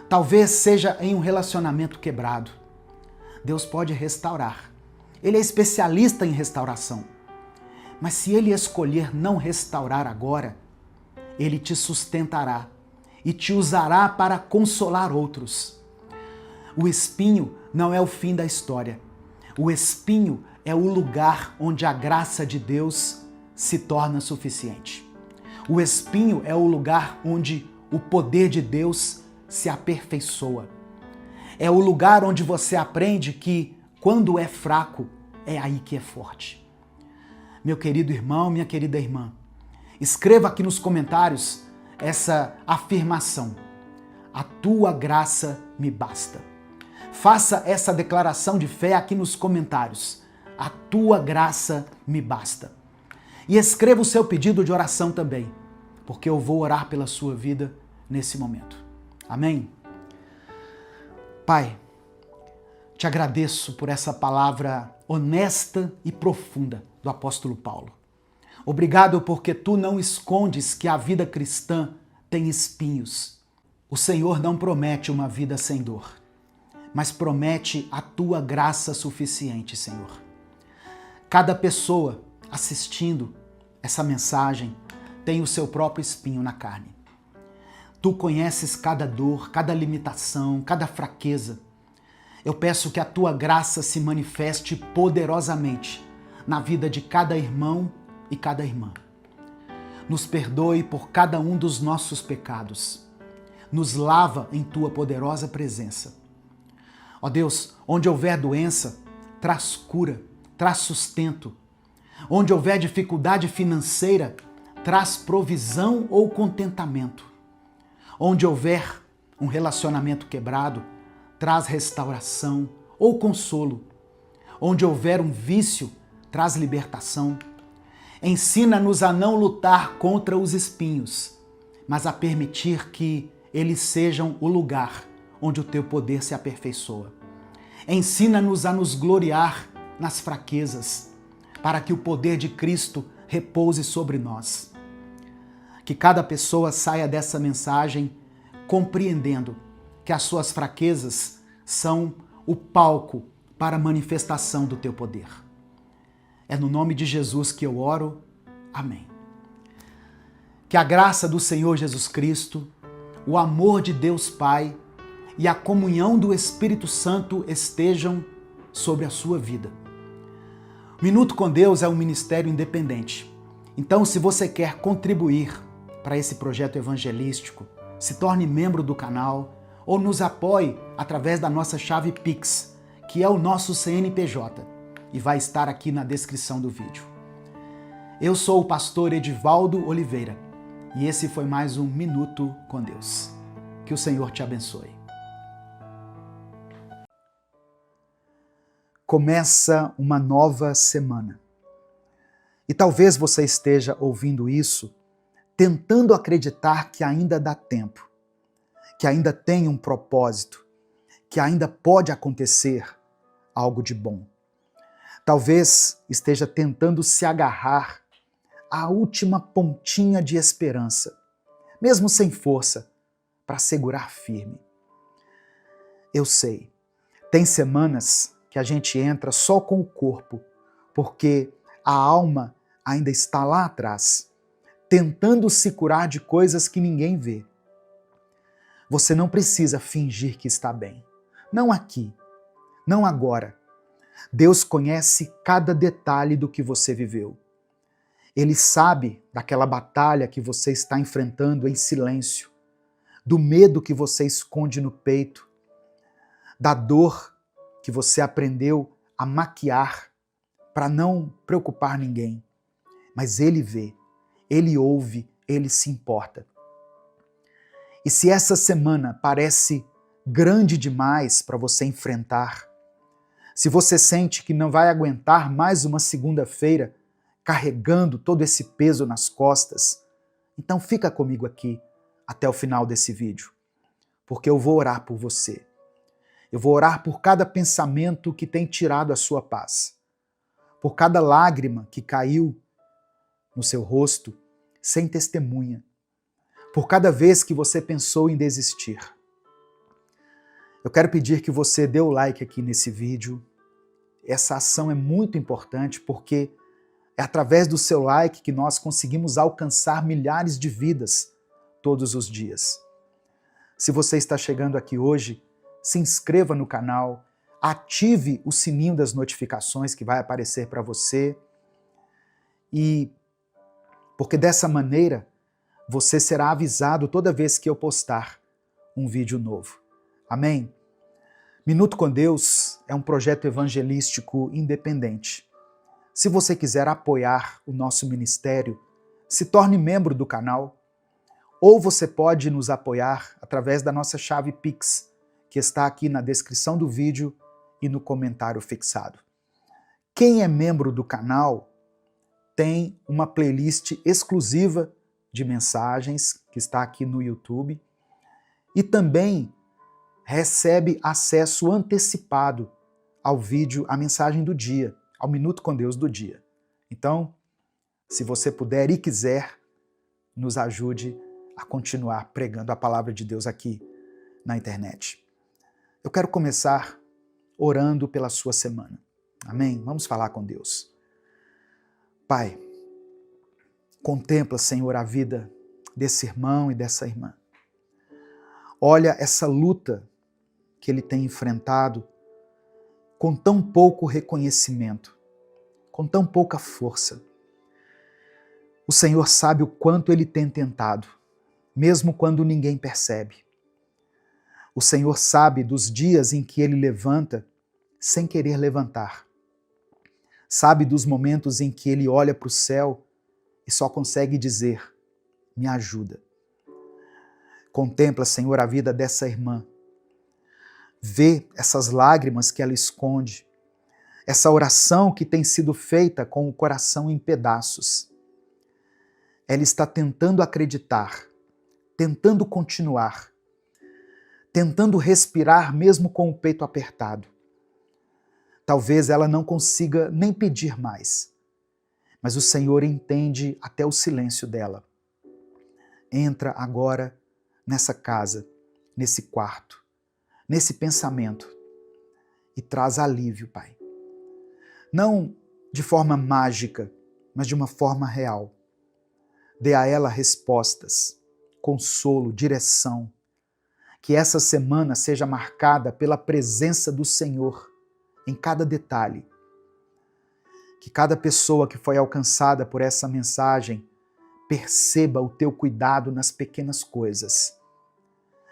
Talvez seja em um relacionamento quebrado. Deus pode restaurar. Ele é especialista em restauração. Mas se ele escolher não restaurar agora, ele te sustentará e te usará para consolar outros. O espinho não é o fim da história. O espinho é o lugar onde a graça de Deus se torna suficiente. O espinho é o lugar onde o poder de Deus se aperfeiçoa. É o lugar onde você aprende que, quando é fraco, é aí que é forte. Meu querido irmão, minha querida irmã, escreva aqui nos comentários essa afirmação: a tua graça me basta. Faça essa declaração de fé aqui nos comentários: a tua graça me basta. E escreva o seu pedido de oração também, porque eu vou orar pela sua vida nesse momento. Amém? Pai, te agradeço por essa palavra honesta e profunda do apóstolo Paulo. Obrigado porque tu não escondes que a vida cristã tem espinhos. O Senhor não promete uma vida sem dor, mas promete a tua graça suficiente, Senhor. Cada pessoa assistindo essa mensagem tem o seu próprio espinho na carne. Tu conheces cada dor, cada limitação, cada fraqueza. Eu peço que a tua graça se manifeste poderosamente na vida de cada irmão e cada irmã. Nos perdoe por cada um dos nossos pecados. Nos lava em tua poderosa presença. Ó Deus, onde houver doença, traz cura, traz sustento. Onde houver dificuldade financeira, traz provisão ou contentamento. Onde houver um relacionamento quebrado, traz restauração ou consolo. Onde houver um vício, traz libertação. Ensina-nos a não lutar contra os espinhos, mas a permitir que eles sejam o lugar onde o teu poder se aperfeiçoa. Ensina-nos a nos gloriar nas fraquezas, para que o poder de Cristo repouse sobre nós. Que cada pessoa saia dessa mensagem compreendendo que as suas fraquezas são o palco para a manifestação do teu poder. É no nome de Jesus que eu oro. Amém. Que a graça do Senhor Jesus Cristo, o amor de Deus Pai e a comunhão do Espírito Santo estejam sobre a sua vida. Minuto com Deus é um ministério independente. Então, se você quer contribuir para esse projeto evangelístico, se torne membro do canal ou nos apoie através da nossa chave Pix, que é o nosso CNPJ, e vai estar aqui na descrição do vídeo. Eu sou o pastor Edivaldo Oliveira e esse foi mais um Minuto com Deus. Que o Senhor te abençoe. Começa uma nova semana. E talvez você esteja ouvindo isso tentando acreditar que ainda dá tempo. que ainda tem um propósito, que ainda pode acontecer algo de bom. Talvez esteja tentando se agarrar à última pontinha de esperança, mesmo sem força, para segurar firme. Eu sei, tem semanas que a gente entra só com o corpo, porque a alma ainda está lá atrás, tentando se curar de coisas que ninguém vê. Você não precisa fingir que está bem. Não aqui, não agora. Deus conhece cada detalhe do que você viveu. Ele sabe daquela batalha que você está enfrentando em silêncio, do medo que você esconde no peito, da dor que você aprendeu a maquiar para não preocupar ninguém. Mas Ele vê, Ele ouve, Ele se importa. E se essa semana parece grande demais para você enfrentar, se você sente que não vai aguentar mais uma segunda-feira carregando todo esse peso nas costas, então fica comigo aqui até o final desse vídeo, porque eu vou orar por você. Eu vou orar por cada pensamento que tem tirado a sua paz, por cada lágrima que caiu no seu rosto sem testemunha, por cada vez que você pensou em desistir. Eu quero pedir que você dê o like aqui nesse vídeo. Essa ação é muito importante porque é através do seu like que nós conseguimos alcançar milhares de vidas todos os dias. Se você está chegando aqui hoje, se inscreva no canal, ative o sininho das notificações que vai aparecer para você, e porque dessa maneira você será avisado toda vez que eu postar um vídeo novo. Amém? Minuto com Deus é um projeto evangelístico independente. Se você quiser apoiar o nosso ministério, se torne membro do canal, ou você pode nos apoiar através da nossa chave Pix, que está aqui na descrição do vídeo e no comentário fixado. Quem é membro do canal tem uma playlist exclusiva de mensagens, que está aqui no YouTube, e também recebe acesso antecipado ao vídeo, à mensagem do dia, ao Minuto com Deus do dia. Então, se você puder e quiser, nos ajude a continuar pregando a palavra de Deus aqui na internet. Eu quero começar orando pela sua semana. Amém? Vamos falar com Deus. Pai, contempla, Senhor, a vida desse irmão e dessa irmã. Olha essa luta que ele tem enfrentado com tão pouco reconhecimento, com tão pouca força. O Senhor sabe o quanto ele tem tentado, mesmo quando ninguém percebe. O Senhor sabe dos dias em que ele levanta sem querer levantar. Sabe dos momentos em que ele olha para o céu e só consegue dizer, me ajuda. Contempla, Senhor, a vida dessa irmã. Vê essas lágrimas que ela esconde, essa oração que tem sido feita com o coração em pedaços. Ela está tentando acreditar, tentando continuar, tentando respirar mesmo com o peito apertado. Talvez ela não consiga nem pedir mais, mas o Senhor entende até o silêncio dela. Entra agora nessa casa, nesse quarto, nesse pensamento e traz alívio, Pai. Não de forma mágica, mas de uma forma real. Dê a ela respostas, consolo, direção. Que essa semana seja marcada pela presença do Senhor em cada detalhe. Que cada pessoa que foi alcançada por essa mensagem perceba o teu cuidado nas pequenas coisas.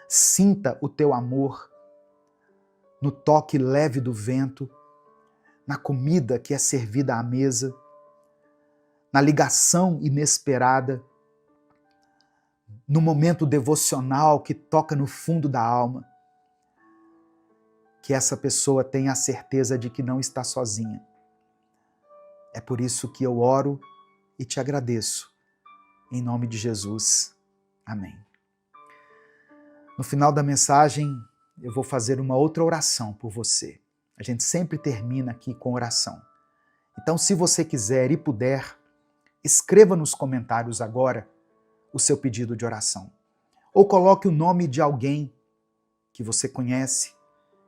Sinta o teu amor no toque leve do vento, na comida que é servida à mesa, na ligação inesperada, no momento devocional que toca no fundo da alma. Que essa pessoa tenha a certeza de que não está sozinha. É por isso que eu oro e te agradeço. Em nome de Jesus. Amém. No final da mensagem, eu vou fazer uma outra oração por você. A gente sempre termina aqui com oração. Então, se você quiser e puder, escreva nos comentários agora o seu pedido de oração. Ou coloque o nome de alguém que você conhece,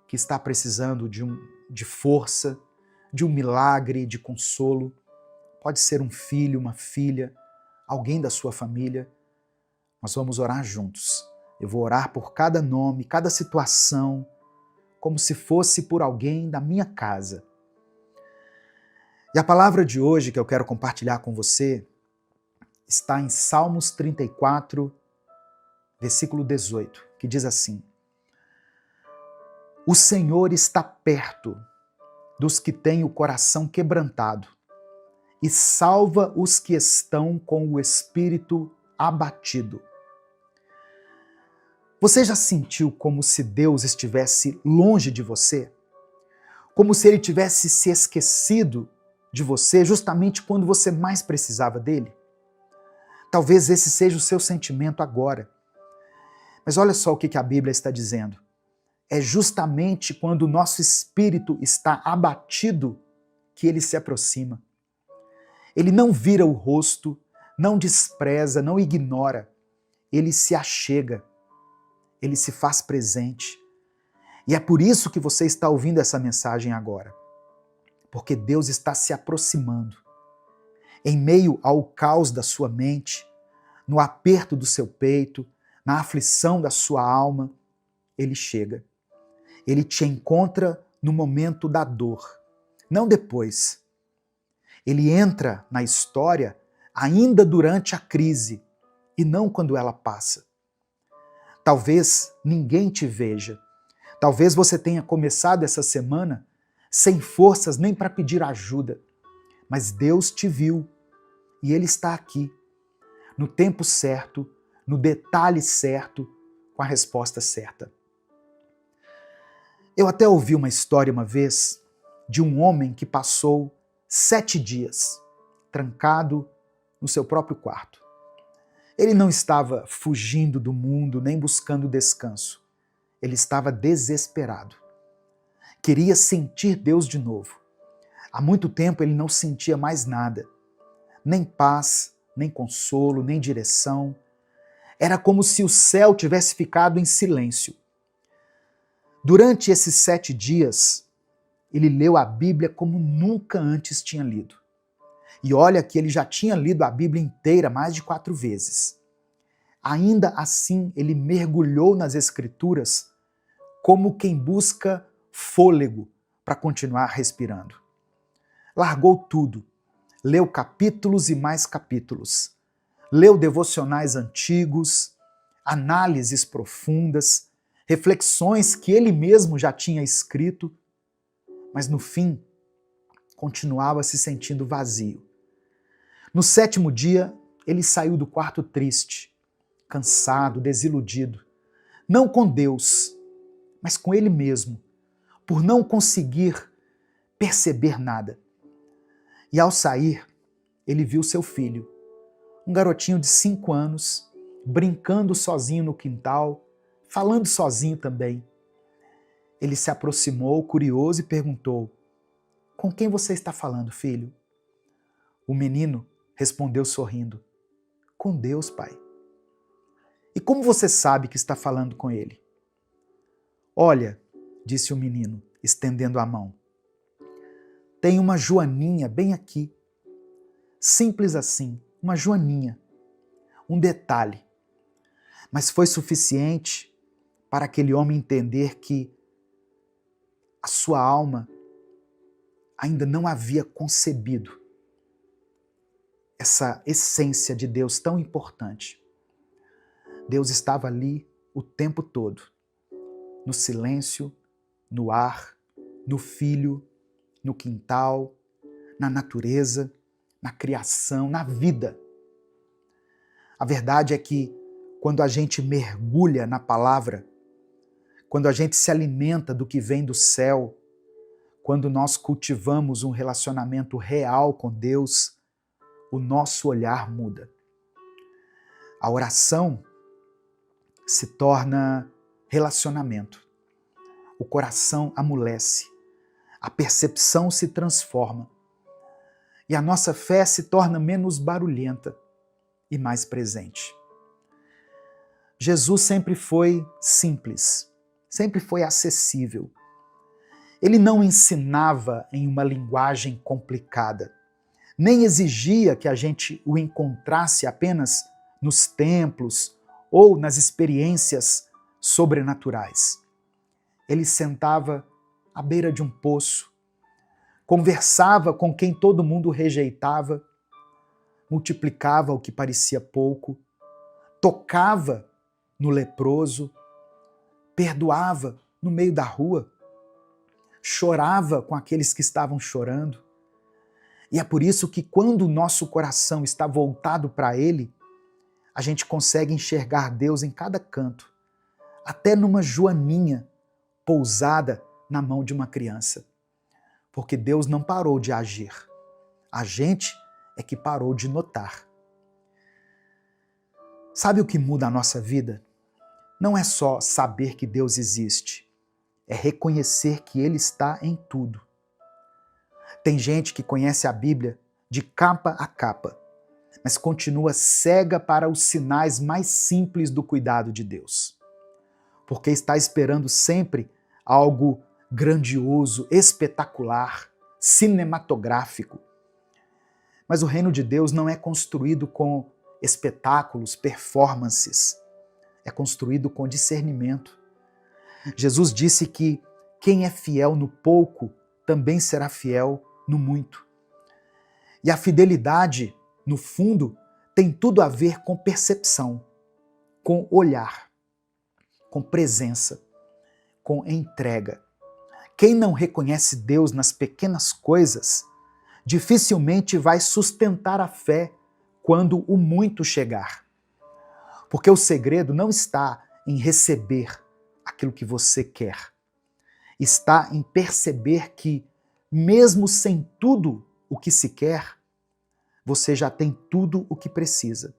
que está precisando de força, de um milagre, de consolo. Pode ser um filho, uma filha, alguém da sua família. Nós vamos orar juntos. Eu vou orar por cada nome, cada situação, como se fosse por alguém da minha casa. E a palavra de hoje que eu quero compartilhar com você está em Salmos 34, versículo 18, que diz assim: O Senhor está perto dos que têm o coração quebrantado e salva os que estão com o espírito abatido. Você já sentiu como se Deus estivesse longe de você? Como se Ele tivesse se esquecido de você justamente quando você mais precisava dele? Talvez esse seja o seu sentimento agora. Mas olha só o que a Bíblia está dizendo. É justamente quando o nosso espírito está abatido que Ele se aproxima. Ele não vira o rosto, não despreza, não ignora. Ele se achega. Ele se faz presente. E é por isso que você está ouvindo essa mensagem agora. Porque Deus está se aproximando. Em meio ao caos da sua mente, no aperto do seu peito, na aflição da sua alma, Ele chega. Ele te encontra no momento da dor, não depois. Ele entra na história ainda durante a crise e não quando ela passa. Talvez ninguém te veja. Talvez você tenha começado essa semana sem forças nem para pedir ajuda. Mas Deus te viu e Ele está aqui, no tempo certo, no detalhe certo, com a resposta certa. Eu até ouvi uma história uma vez de um homem que passou 7 dias trancado no seu próprio quarto. Ele não estava fugindo do mundo nem buscando descanso. Ele estava desesperado. Queria sentir Deus de novo. Há muito tempo ele não sentia mais nada. Nem paz, nem consolo, nem direção. Era como se o céu tivesse ficado em silêncio. Durante esses 7 dias, ele leu a Bíblia como nunca antes tinha lido. E olha que ele já tinha lido a Bíblia inteira mais de 4 vezes. Ainda assim, ele mergulhou nas Escrituras como quem busca fôlego para continuar respirando. Largou tudo, leu capítulos e mais capítulos, leu devocionais antigos, análises profundas, reflexões que ele mesmo já tinha escrito, mas no fim, continuava se sentindo vazio. No 7º dia, ele saiu do quarto triste, cansado, desiludido, não com Deus, mas com ele mesmo, por não conseguir perceber nada. E ao sair, ele viu seu filho, um garotinho de 5 anos, brincando sozinho no quintal, falando sozinho também. Ele se aproximou, curioso, e perguntou: "Com quem você está falando, filho?" O menino respondeu sorrindo: "Com Deus, pai." "E como você sabe que está falando com ele?" "Olha," disse o menino, estendendo a mão, "tem uma joaninha bem aqui. Simples assim, uma joaninha. Um detalhe. Mas foi suficiente para aquele homem entender que a sua alma ainda não havia concebido essa essência de Deus tão importante. Deus estava ali o tempo todo, no silêncio, no ar, no filho, no quintal, na natureza, na criação, na vida. A verdade é que quando a gente mergulha na palavra, quando a gente se alimenta do que vem do céu, quando nós cultivamos um relacionamento real com Deus, o nosso olhar muda. A oração se torna relacionamento. O coração amolece, a percepção se transforma e a nossa fé se torna menos barulhenta e mais presente. Jesus sempre foi simples, sempre foi acessível. Ele não ensinava em uma linguagem complicada, nem exigia que a gente o encontrasse apenas nos templos ou nas experiências sobrenaturais. Ele sentava à beira de um poço, conversava com quem todo mundo rejeitava, multiplicava o que parecia pouco, tocava no leproso, perdoava no meio da rua, chorava com aqueles que estavam chorando. E é por isso que quando o nosso coração está voltado para Ele, a gente consegue enxergar Deus em cada canto, até numa joaninha pousada na mão de uma criança. Porque Deus não parou de agir. A gente é que parou de notar. Sabe o que muda a nossa vida? Não é só saber que Deus existe, é reconhecer que Ele está em tudo. Tem gente que conhece a Bíblia de capa a capa, mas continua cega para os sinais mais simples do cuidado de Deus. Porque está esperando sempre algo grandioso, espetacular, cinematográfico. Mas o reino de Deus não é construído com espetáculos, performances. É construído com discernimento. Jesus disse que quem é fiel no pouco também será fiel no muito. E a fidelidade, no fundo, tem tudo a ver com percepção, com olhar, com presença, com entrega. Quem não reconhece Deus nas pequenas coisas, dificilmente vai sustentar a fé quando o muito chegar. Porque o segredo não está em receber aquilo que você quer. Está em perceber que, mesmo sem tudo o que se quer, você já tem tudo o que precisa.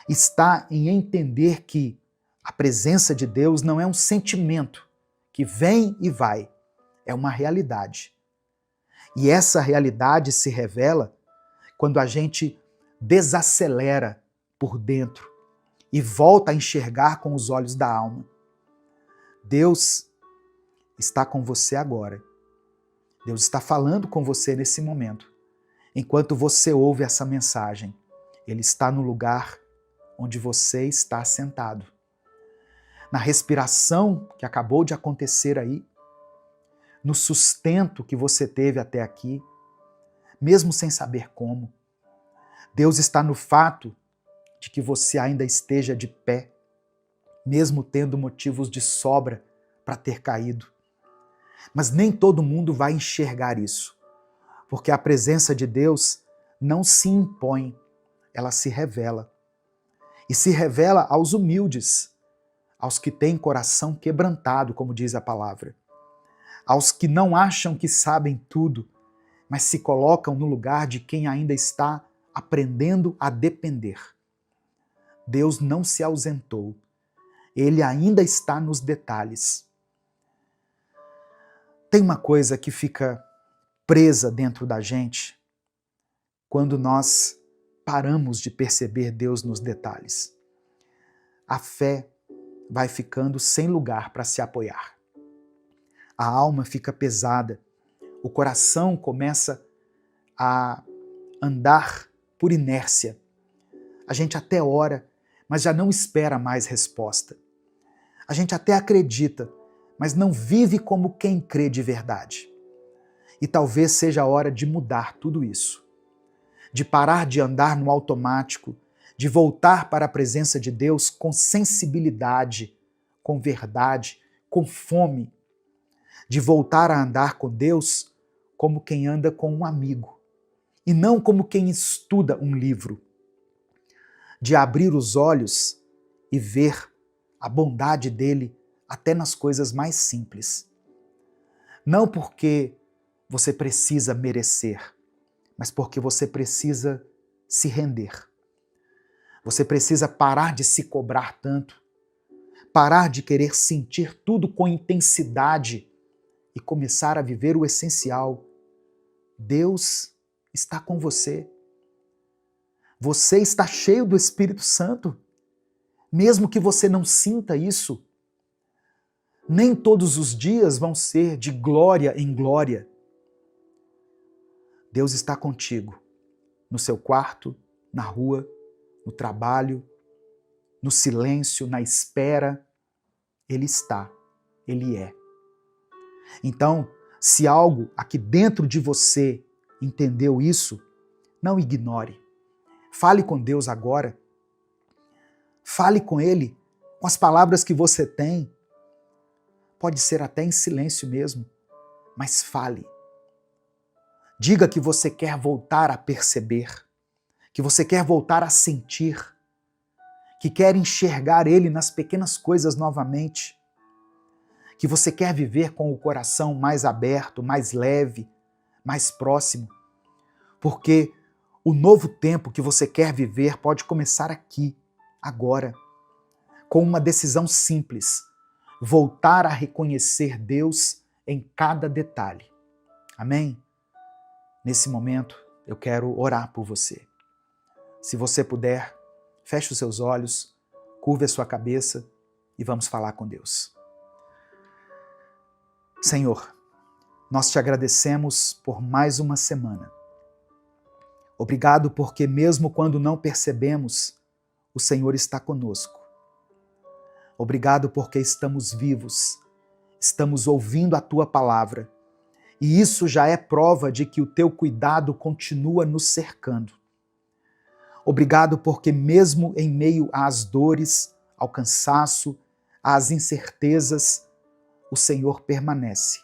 Está em entender que a presença de Deus não é um sentimento que vem e vai, é uma realidade. E essa realidade se revela quando a gente desacelera por dentro e volta a enxergar com os olhos da alma. Deus está com você agora. Deus está falando com você nesse momento. Enquanto você ouve essa mensagem, Ele está no lugar onde você está sentado. Na respiração que acabou de acontecer aí, no sustento que você teve até aqui, mesmo sem saber como. Deus está no fato de que você ainda esteja de pé, mesmo tendo motivos de sobra para ter caído. Mas nem todo mundo vai enxergar isso, porque a presença de Deus não se impõe, ela se revela. E se revela aos humildes, aos que têm coração quebrantado, como diz a palavra, aos que não acham que sabem tudo, mas se colocam no lugar de quem ainda está aprendendo a depender. Deus não se ausentou, Ele ainda está nos detalhes. Tem uma coisa que fica presa dentro da gente quando nós paramos de perceber Deus nos detalhes. A fé vai ficando sem lugar para se apoiar. A alma fica pesada, o coração começa a andar por inércia. A gente até ora, mas já não espera mais resposta. A gente até acredita, mas não vive como quem crê de verdade. E talvez seja a hora de mudar tudo isso. De parar de andar no automático, de voltar para a presença de Deus com sensibilidade, com verdade, com fome. De voltar a andar com Deus como quem anda com um amigo, e não como quem estuda um livro. De abrir os olhos e ver a bondade dele até nas coisas mais simples. Não porque você precisa merecer, mas porque você precisa se render. Você precisa parar de se cobrar tanto, parar de querer sentir tudo com intensidade e começar a viver o essencial. Deus está com você. Você está cheio do Espírito Santo. Mesmo que você não sinta isso, nem todos os dias vão ser de glória em glória. Deus está contigo, no seu quarto, na rua, no trabalho, no silêncio, na espera. Ele está, Ele é. Então, se algo aqui dentro de você entendeu isso, não ignore. Fale com Deus agora. Fale com Ele com as palavras que você tem. Pode ser até em silêncio mesmo, mas fale. Diga que você quer voltar a perceber, que você quer voltar a sentir, que quer enxergar Ele nas pequenas coisas novamente, que você quer viver com o coração mais aberto, mais leve, mais próximo, porque o novo tempo que você quer viver pode começar aqui, agora, com uma decisão simples: voltar a reconhecer Deus em cada detalhe. Amém? Nesse momento, eu quero orar por você. Se você puder, feche os seus olhos, curve a sua cabeça e vamos falar com Deus. Senhor, nós te agradecemos por mais uma semana. Obrigado porque mesmo quando não percebemos, o Senhor está conosco. Obrigado porque estamos vivos, estamos ouvindo a Tua palavra, e isso já é prova de que o Teu cuidado continua nos cercando. Obrigado porque mesmo em meio às dores, ao cansaço, às incertezas, o Senhor permanece.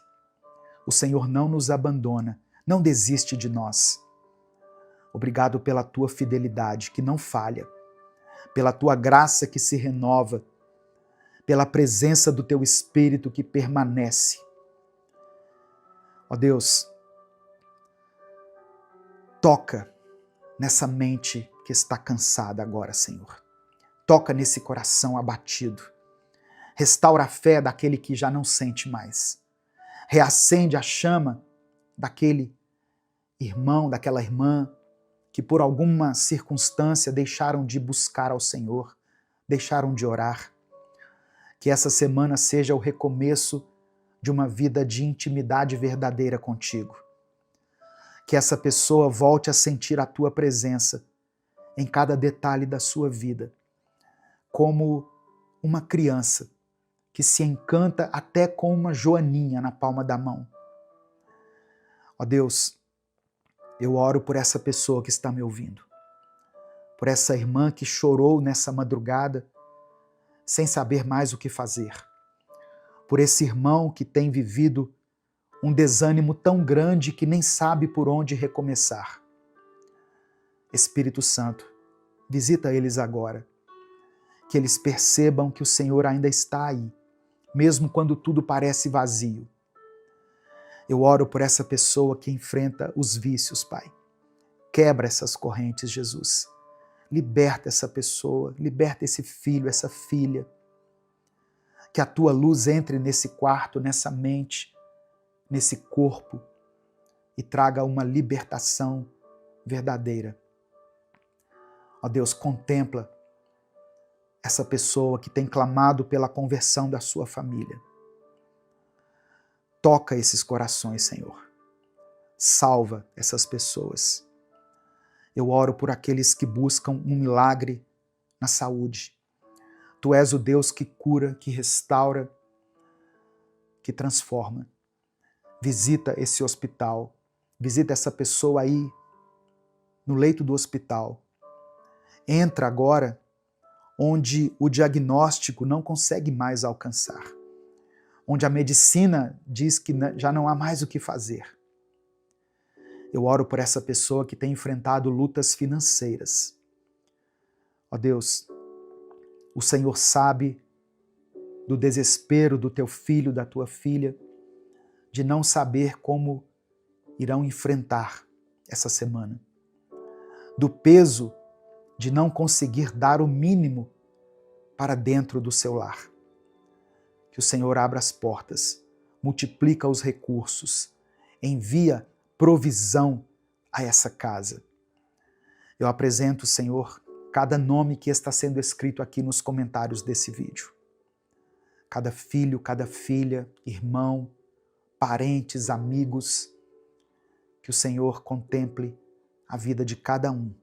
O Senhor não nos abandona, não desiste de nós. Obrigado pela Tua fidelidade que não falha, pela Tua graça que se renova, pela presença do Teu Espírito que permanece. Ó Deus, toca nessa mente que está cansada agora, Senhor. Toca nesse coração abatido. Restaura a fé daquele que já não sente mais. Reacende a chama daquele irmão, daquela irmã que por alguma circunstância deixaram de buscar ao Senhor, deixaram de orar. Que essa semana seja o recomeço de uma vida de intimidade verdadeira contigo. Que essa pessoa volte a sentir a Tua presença em cada detalhe da sua vida, como uma criança que se encanta até com uma joaninha na palma da mão. Ó Deus, eu oro por essa pessoa que está me ouvindo, por essa irmã que chorou nessa madrugada sem saber mais o que fazer, por esse irmão que tem vivido um desânimo tão grande que nem sabe por onde recomeçar. Espírito Santo, visita eles agora, que eles percebam que o Senhor ainda está aí, mesmo quando tudo parece vazio. Eu oro por essa pessoa que enfrenta os vícios, Pai. Quebra essas correntes, Jesus. Liberta essa pessoa, liberta esse filho, essa filha. Que a Tua luz entre nesse quarto, nessa mente, nesse corpo e traga uma libertação verdadeira. Ó Deus, contempla essa pessoa que tem clamado pela conversão da sua família. Toca esses corações, Senhor. Salva essas pessoas. Eu oro por aqueles que buscam um milagre na saúde. Tu és o Deus que cura, que restaura, que transforma. Visita esse hospital. Visita essa pessoa aí no leito do hospital. Entra agora onde o diagnóstico não consegue mais alcançar. Onde a medicina diz que já não há mais o que fazer. Eu oro por essa pessoa que tem enfrentado lutas financeiras. Ó Deus, o Senhor sabe do desespero do teu filho, da tua filha, de não saber como irão enfrentar essa semana. Do peso de não conseguir dar o mínimo para dentro do seu lar. que o Senhor abra as portas, multiplica os recursos, envia provisão a essa casa. Eu apresento, Senhor, cada nome que está sendo escrito aqui nos comentários desse vídeo. Cada filho, cada filha, irmão, parentes, amigos, que o Senhor contemple a vida de cada um.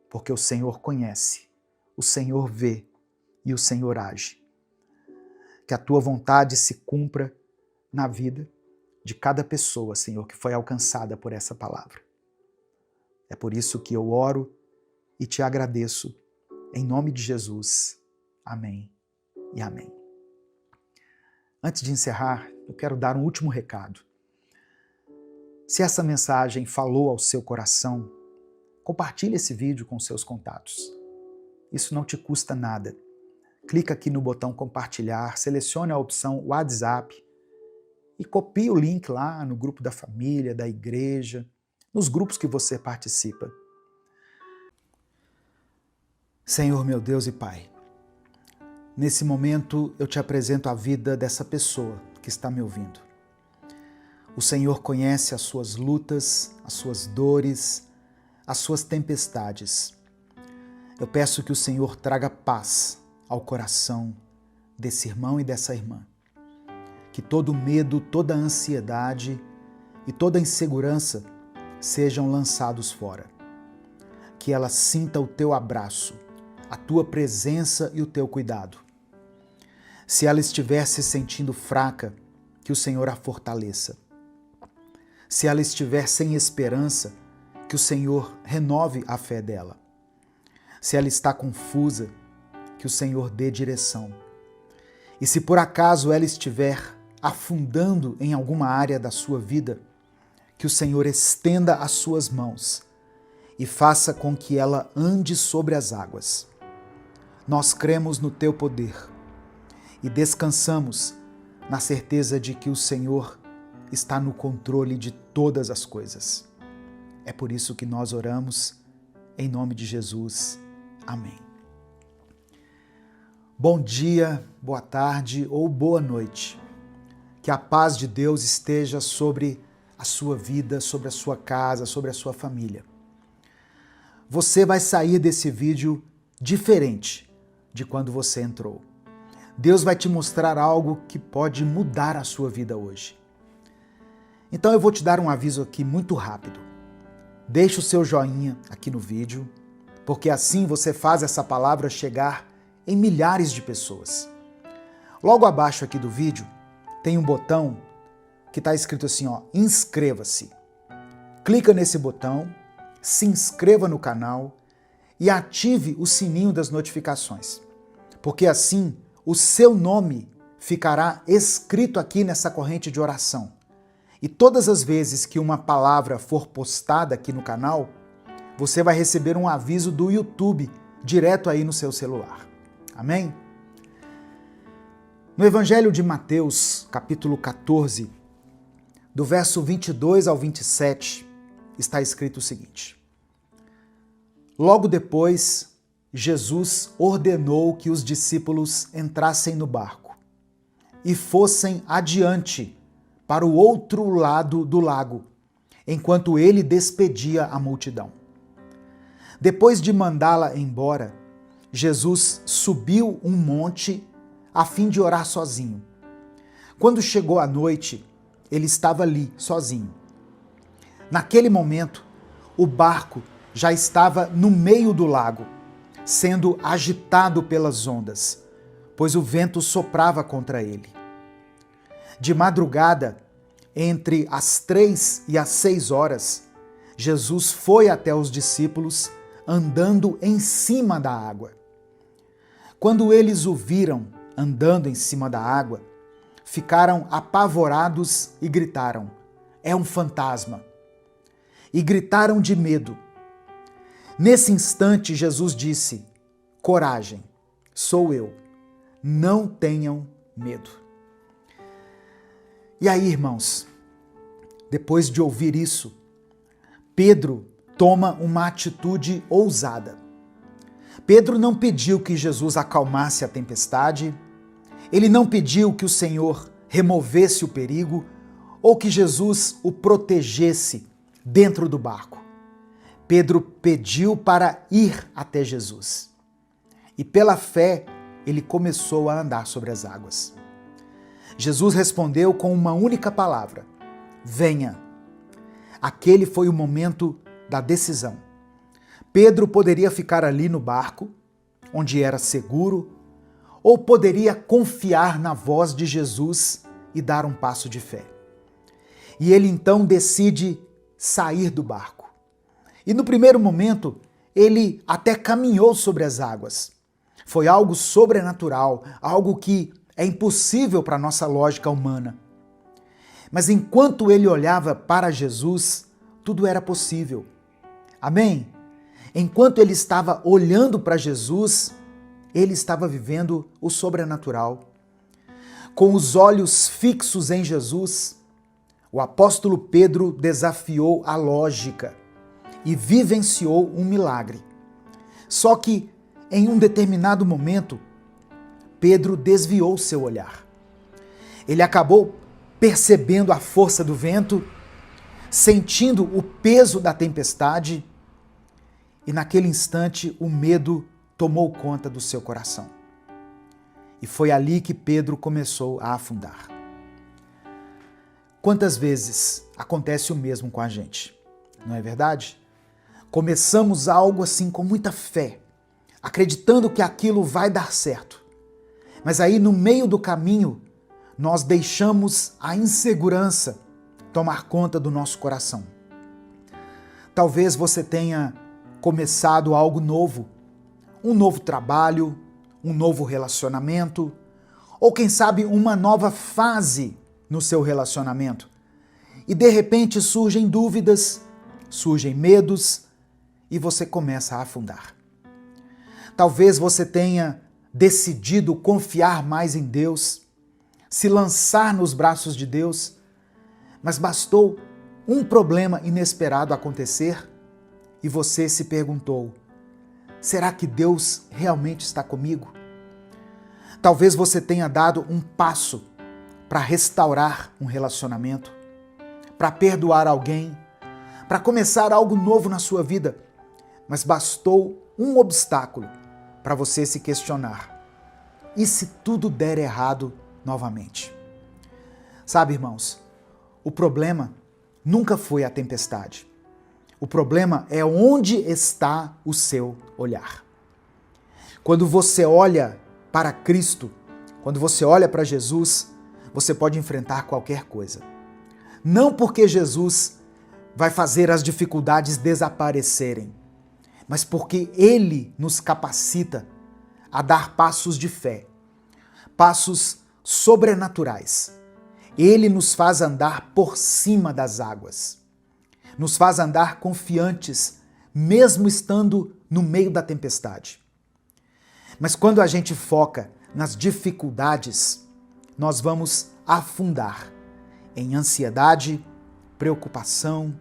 Porque o Senhor conhece, o Senhor vê e o Senhor age. Que a tua vontade se cumpra na vida de cada pessoa, Senhor, que foi alcançada por essa palavra. É por isso que eu oro e te agradeço, em nome de Jesus. Amém e amém. Antes de encerrar, eu quero dar um último recado. Se essa mensagem falou ao seu coração, compartilhe esse vídeo com seus contatos. Isso não te custa nada. Clica aqui no botão compartilhar, selecione a opção WhatsApp e copie o link lá no grupo da família, da igreja, nos grupos que você participa. Senhor, meu Deus e Pai, nesse momento eu te apresento a vida dessa pessoa que está me ouvindo. O Senhor conhece as suas lutas, as suas dores, as suas tempestades. Eu peço que o Senhor traga paz ao coração desse irmão e dessa irmã. Que todo medo, toda ansiedade e toda insegurança sejam lançados fora. Que ela sinta o teu abraço, a tua presença e o teu cuidado. Se ela estiver se sentindo fraca, que o Senhor a fortaleça. Se ela estiver sem esperança, que o Senhor renove a fé dela. Se ela está confusa, que o Senhor dê direção. E se por acaso ela estiver afundando em alguma área da sua vida, que o Senhor estenda as suas mãos e faça com que ela ande sobre as águas. Nós cremos no teu poder e descansamos na certeza de que o Senhor está no controle de todas as coisas. É por isso que nós oramos, em nome de Jesus. Amém. Bom dia, boa tarde ou boa noite. Que a paz de Deus esteja sobre a sua vida, sobre a sua casa, sobre a sua família. Você vai sair desse vídeo diferente de quando você entrou. Deus vai te mostrar algo que pode mudar a sua vida hoje. Então eu vou te dar um aviso aqui muito rápido. Deixe o seu joinha aqui no vídeo, porque assim você faz essa palavra chegar em milhares de pessoas. Logo abaixo aqui do vídeo tem um botão que está escrito assim, ó, inscreva-se. Clica nesse botão, se inscreva no canal e ative o sininho das notificações, porque assim o seu nome ficará escrito aqui nessa corrente de oração. E todas as vezes que uma palavra for postada aqui no canal, você vai receber um aviso do YouTube direto aí no seu celular. Amém? No Evangelho de Mateus, capítulo 14, do verso 22 ao 27, está escrito o seguinte: Logo depois, Jesus ordenou que os discípulos entrassem no barco e fossem adiante para o outro lado do lago, enquanto ele despedia a multidão. Depois de mandá-la embora, Jesus subiu um monte a fim de orar sozinho. Quando chegou a noite, ele estava ali, sozinho. Naquele momento, o barco já estava no meio do lago, sendo agitado pelas ondas, pois o vento soprava contra ele. De madrugada, entre as 3 e as 6 horas, Jesus foi até os discípulos andando em cima da água. Quando eles o viram andando em cima da água, ficaram apavorados e gritaram: "É um fantasma!" E gritaram de medo. Nesse instante, Jesus disse: "Coragem, sou eu, não tenham medo." E aí, irmãos, depois de ouvir isso, Pedro toma uma atitude ousada. Pedro não pediu que Jesus acalmasse a tempestade, Ele não pediu que o Senhor removesse o perigo ou que Jesus o protegesse dentro do barco. Pedro pediu para ir até Jesus. E pela fé, ele começou a andar sobre as águas. Jesus respondeu com uma única palavra: venha. Aquele foi o momento da decisão. Pedro poderia ficar ali no barco, onde era seguro, ou poderia confiar na voz de Jesus e dar um passo de fé. E ele então decide sair do barco. E no primeiro momento, ele até caminhou sobre as águas. Foi algo sobrenatural, algo que é impossível para a nossa lógica humana. Mas enquanto ele olhava para Jesus, tudo era possível. Amém? Enquanto ele estava olhando para Jesus, ele estava vivendo o sobrenatural. Com os olhos fixos em Jesus, o apóstolo Pedro desafiou a lógica e vivenciou um milagre. Só que, em um determinado momento, Pedro desviou seu olhar. Ele acabou percebendo a força do vento, sentindo o peso da tempestade, e naquele instante o medo tomou conta do seu coração. E foi ali que Pedro começou a afundar. Quantas vezes acontece o mesmo com a gente, não é verdade? Começamos algo assim com muita fé, acreditando que aquilo vai dar certo. Mas aí no meio do caminho, nós deixamos a insegurança tomar conta do nosso coração. Talvez você tenha começado algo novo, um novo trabalho, um novo relacionamento, ou quem sabe uma nova fase no seu relacionamento. E de repente surgem dúvidas, surgem medos e você começa a afundar. Talvez você tenha decidido confiar mais em Deus, se lançar nos braços de Deus, mas bastou um problema inesperado acontecer e você se perguntou: será que Deus realmente está comigo? Talvez você tenha dado um passo para restaurar um relacionamento, para perdoar alguém, para começar algo novo na sua vida, mas bastou um obstáculo para você se questionar: e se tudo der errado novamente? Sabe, irmãos, o problema nunca foi a tempestade. O problema é onde está o seu olhar. Quando você olha para Cristo, quando você olha para Jesus, você pode enfrentar qualquer coisa. Não porque Jesus vai fazer as dificuldades desaparecerem, mas porque Ele nos capacita a dar passos de fé, passos sobrenaturais. Ele nos faz andar por cima das águas, nos faz andar confiantes, mesmo estando no meio da tempestade. Mas quando a gente foca nas dificuldades, nós vamos afundar em ansiedade, preocupação,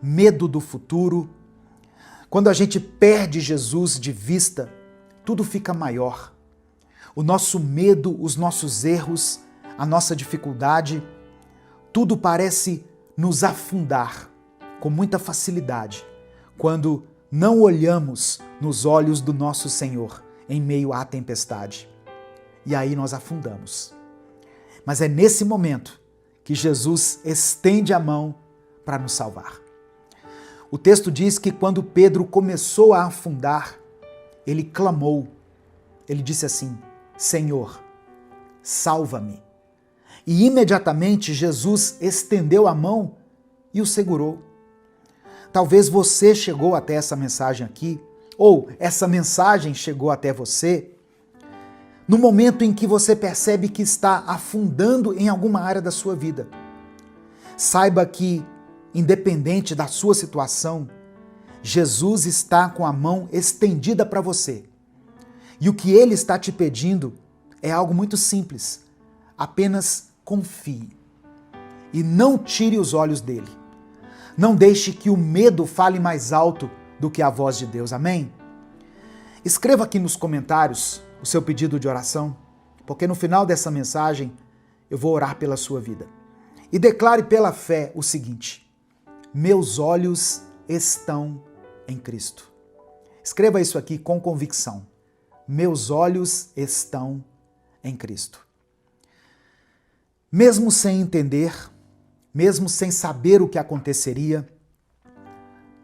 medo do futuro. Quando a gente perde Jesus de vista, tudo fica maior. O nosso medo, os nossos erros, a nossa dificuldade, tudo parece nos afundar com muita facilidade quando não olhamos nos olhos do nosso Senhor em meio à tempestade. E aí nós afundamos. Mas é nesse momento que Jesus estende a mão para nos salvar. O texto diz que quando Pedro começou a afundar, ele clamou. Ele disse assim: Senhor, salva-me. E imediatamente Jesus estendeu a mão e o segurou. Talvez você chegou até essa mensagem aqui, ou essa mensagem chegou até você no momento em que você percebe que está afundando em alguma área da sua vida. Saiba que, independente da sua situação, Jesus está com a mão estendida para você. E o que Ele está te pedindo é algo muito simples. Apenas confie. E não tire os olhos dele. Não deixe que o medo fale mais alto do que a voz de Deus. Amém? Escreva aqui nos comentários o seu pedido de oração, porque no final dessa mensagem eu vou orar pela sua vida. E declare pela fé o seguinte: meus olhos estão em Cristo. Escreva isso aqui com convicção. Meus olhos estão em Cristo. Mesmo sem entender, mesmo sem saber o que aconteceria,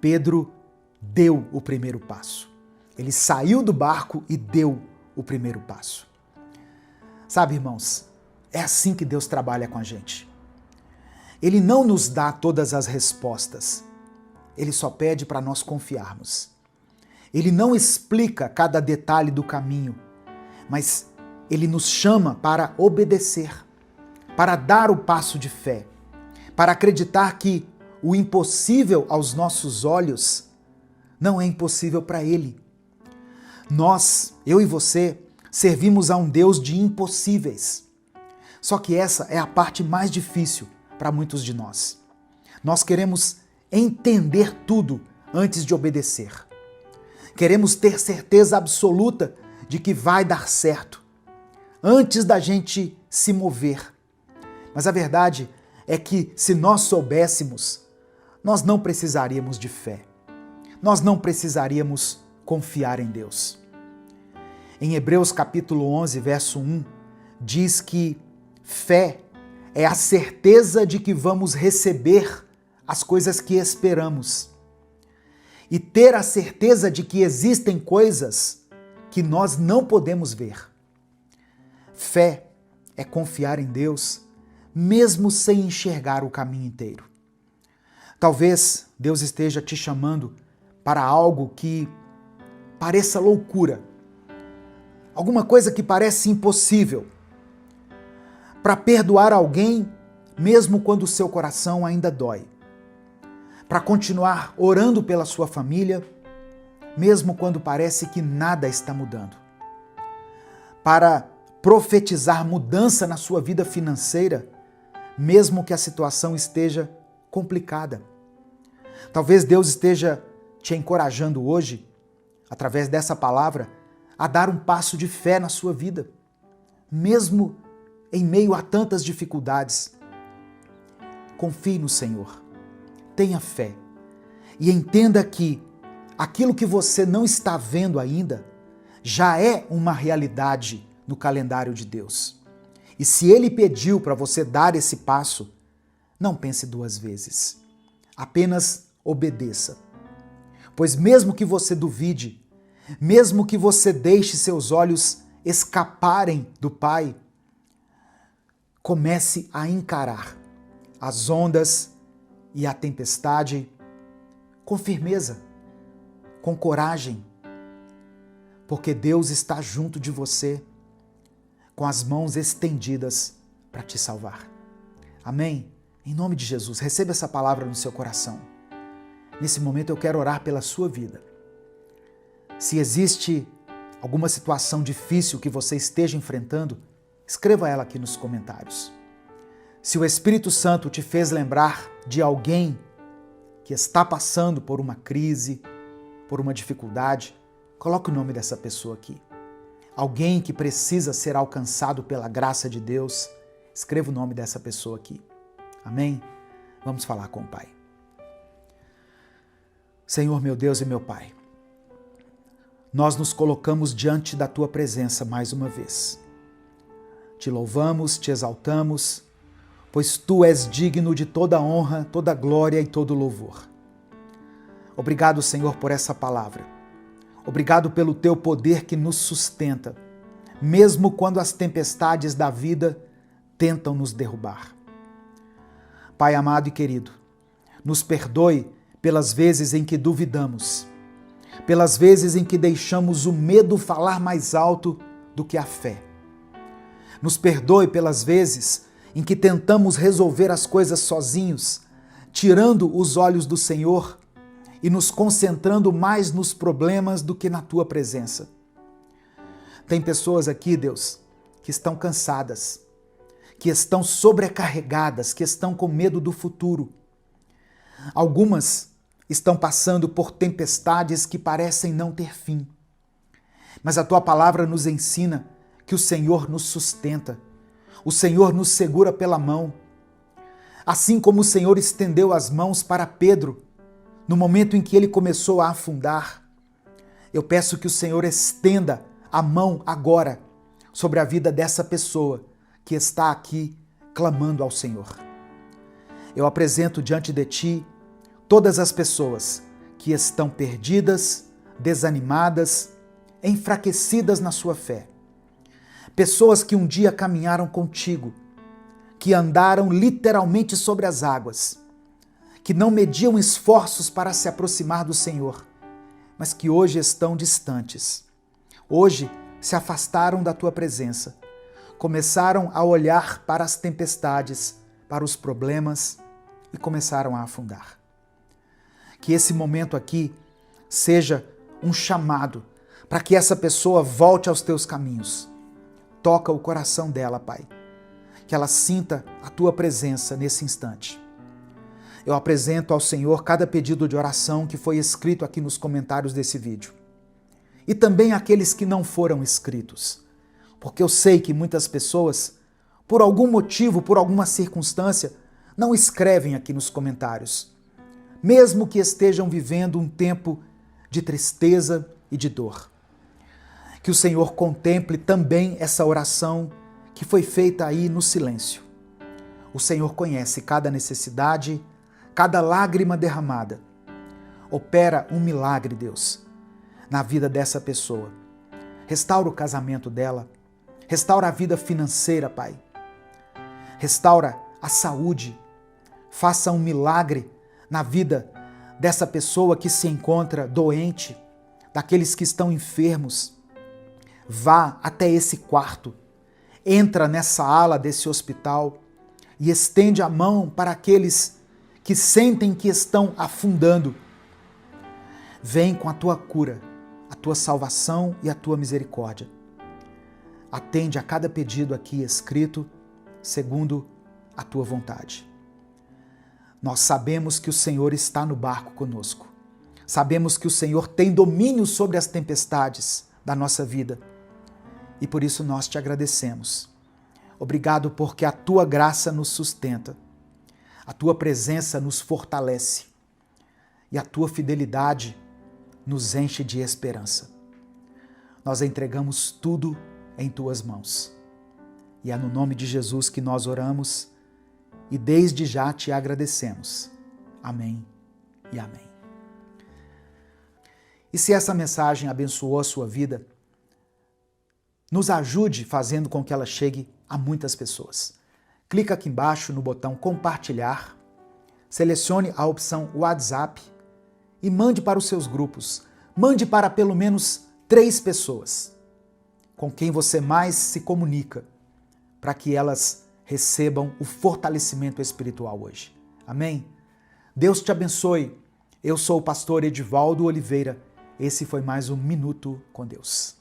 Pedro deu o primeiro passo. Ele saiu do barco e deu o primeiro passo. Sabe, irmãos, é assim que Deus trabalha com a gente. Ele não nos dá todas as respostas. Ele só pede para nós confiarmos. Ele não explica cada detalhe do caminho, mas ele nos chama para obedecer, para dar o passo de fé, para acreditar que o impossível aos nossos olhos não é impossível para ele. Nós, eu e você, servimos a um Deus de impossíveis. Só que essa é a parte mais difícil para muitos de nós. Nós queremos entender tudo antes de obedecer. Queremos ter certeza absoluta de que vai dar certo, antes da gente se mover. Mas a verdade é que, se nós soubéssemos, nós não precisaríamos de fé. Nós não precisaríamos confiar em Deus. Em Hebreus capítulo 11, verso 1, diz que fé é a certeza de que vamos receber as coisas que esperamos. E ter a certeza de que existem coisas que nós não podemos ver. Fé é confiar em Deus, mesmo sem enxergar o caminho inteiro. Talvez Deus esteja te chamando para algo que pareça loucura, alguma coisa que parece impossível, para perdoar alguém, mesmo quando o seu coração ainda dói, para continuar orando pela sua família, mesmo quando parece que nada está mudando, para profetizar mudança na sua vida financeira, mesmo que a situação esteja complicada. Talvez Deus esteja te encorajando hoje, através dessa palavra, a dar um passo de fé na sua vida, mesmo em meio a tantas dificuldades. Confie no Senhor, tenha fé e entenda que aquilo que você não está vendo ainda já é uma realidade no calendário de Deus. E se Ele pediu para você dar esse passo, não pense duas vezes. Apenas obedeça. Pois mesmo que você duvide, mesmo que você deixe seus olhos escaparem do Pai, comece a encarar as ondas e a tempestade com firmeza, com coragem, porque Deus está junto de você, com as mãos estendidas para te salvar. Amém? Em nome de Jesus, receba essa palavra no seu coração. Nesse momento eu quero orar pela sua vida. Se existe alguma situação difícil que você esteja enfrentando, escreva ela aqui nos comentários. Se o Espírito Santo te fez lembrar de alguém que está passando por uma crise, por uma dificuldade, coloque o nome dessa pessoa aqui. Alguém que precisa ser alcançado pela graça de Deus, escreva o nome dessa pessoa aqui. Amém? Vamos falar com o Pai. Senhor, meu Deus e meu Pai, nós nos colocamos diante da Tua presença mais uma vez. Te louvamos, te exaltamos, pois Tu és digno de toda honra, toda glória e todo louvor. Obrigado, Senhor, por essa palavra. Obrigado pelo Teu poder que nos sustenta, mesmo quando as tempestades da vida tentam nos derrubar. Pai amado e querido, nos perdoe pelas vezes em que duvidamos, pelas vezes em que deixamos o medo falar mais alto do que a fé. Nos perdoe pelas vezes em que tentamos resolver as coisas sozinhos, tirando os olhos do Senhor e nos concentrando mais nos problemas do que na Tua presença. Tem pessoas aqui, Deus, que estão cansadas, que estão sobrecarregadas, que estão com medo do futuro. Algumas estão passando por tempestades que parecem não ter fim. Mas a Tua palavra nos ensina que o Senhor nos sustenta, o Senhor nos segura pela mão. Assim como o Senhor estendeu as mãos para Pedro, no momento em que ele começou a afundar, eu peço que o Senhor estenda a mão agora sobre a vida dessa pessoa que está aqui clamando ao Senhor. Eu apresento diante de Ti todas as pessoas que estão perdidas, desanimadas, enfraquecidas na sua fé. Pessoas que um dia caminharam contigo, que andaram literalmente sobre as águas, que não mediam esforços para se aproximar do Senhor, mas que hoje estão distantes. Hoje se afastaram da Tua presença, começaram a olhar para as tempestades, para os problemas e começaram a afundar. Que esse momento aqui seja um chamado para que essa pessoa volte aos Teus caminhos. Toca o coração dela, Pai, que ela sinta a Tua presença nesse instante. Eu apresento ao Senhor cada pedido de oração que foi escrito aqui nos comentários desse vídeo. E também aqueles que não foram escritos. Porque eu sei que muitas pessoas, por algum motivo, por alguma circunstância, não escrevem aqui nos comentários. Mesmo que estejam vivendo um tempo de tristeza e de dor. Que o Senhor contemple também essa oração que foi feita aí no silêncio. O Senhor conhece cada necessidade, cada lágrima derramada. Opera um milagre, Deus, na vida dessa pessoa. Restaura o casamento dela, restaura a vida financeira, Pai. Restaura a saúde, faça um milagre na vida dessa pessoa que se encontra doente, daqueles que estão enfermos. Vá até esse quarto, entra nessa ala desse hospital e estende a mão para aqueles que sentem que estão afundando. Vem com a Tua cura, a Tua salvação e a Tua misericórdia. Atende a cada pedido aqui escrito, segundo a Tua vontade. Nós sabemos que o Senhor está no barco conosco. Sabemos que o Senhor tem domínio sobre as tempestades da nossa vida. E por isso nós Te agradecemos. Obrigado porque a Tua graça nos sustenta. A Tua presença nos fortalece e a Tua fidelidade nos enche de esperança. Nós entregamos tudo em Tuas mãos. E é no nome de Jesus que nós oramos e desde já Te agradecemos. Amém e amém. E se essa mensagem abençoou a sua vida, nos ajude fazendo com que ela chegue a muitas pessoas. Clica aqui embaixo no botão compartilhar, selecione a opção WhatsApp e mande para os seus grupos. Mande para pelo menos 3 pessoas com quem você mais se comunica, para que elas recebam o fortalecimento espiritual hoje. Amém? Deus te abençoe. Eu sou o pastor Edivaldo Oliveira. Esse foi mais um Minuto com Deus.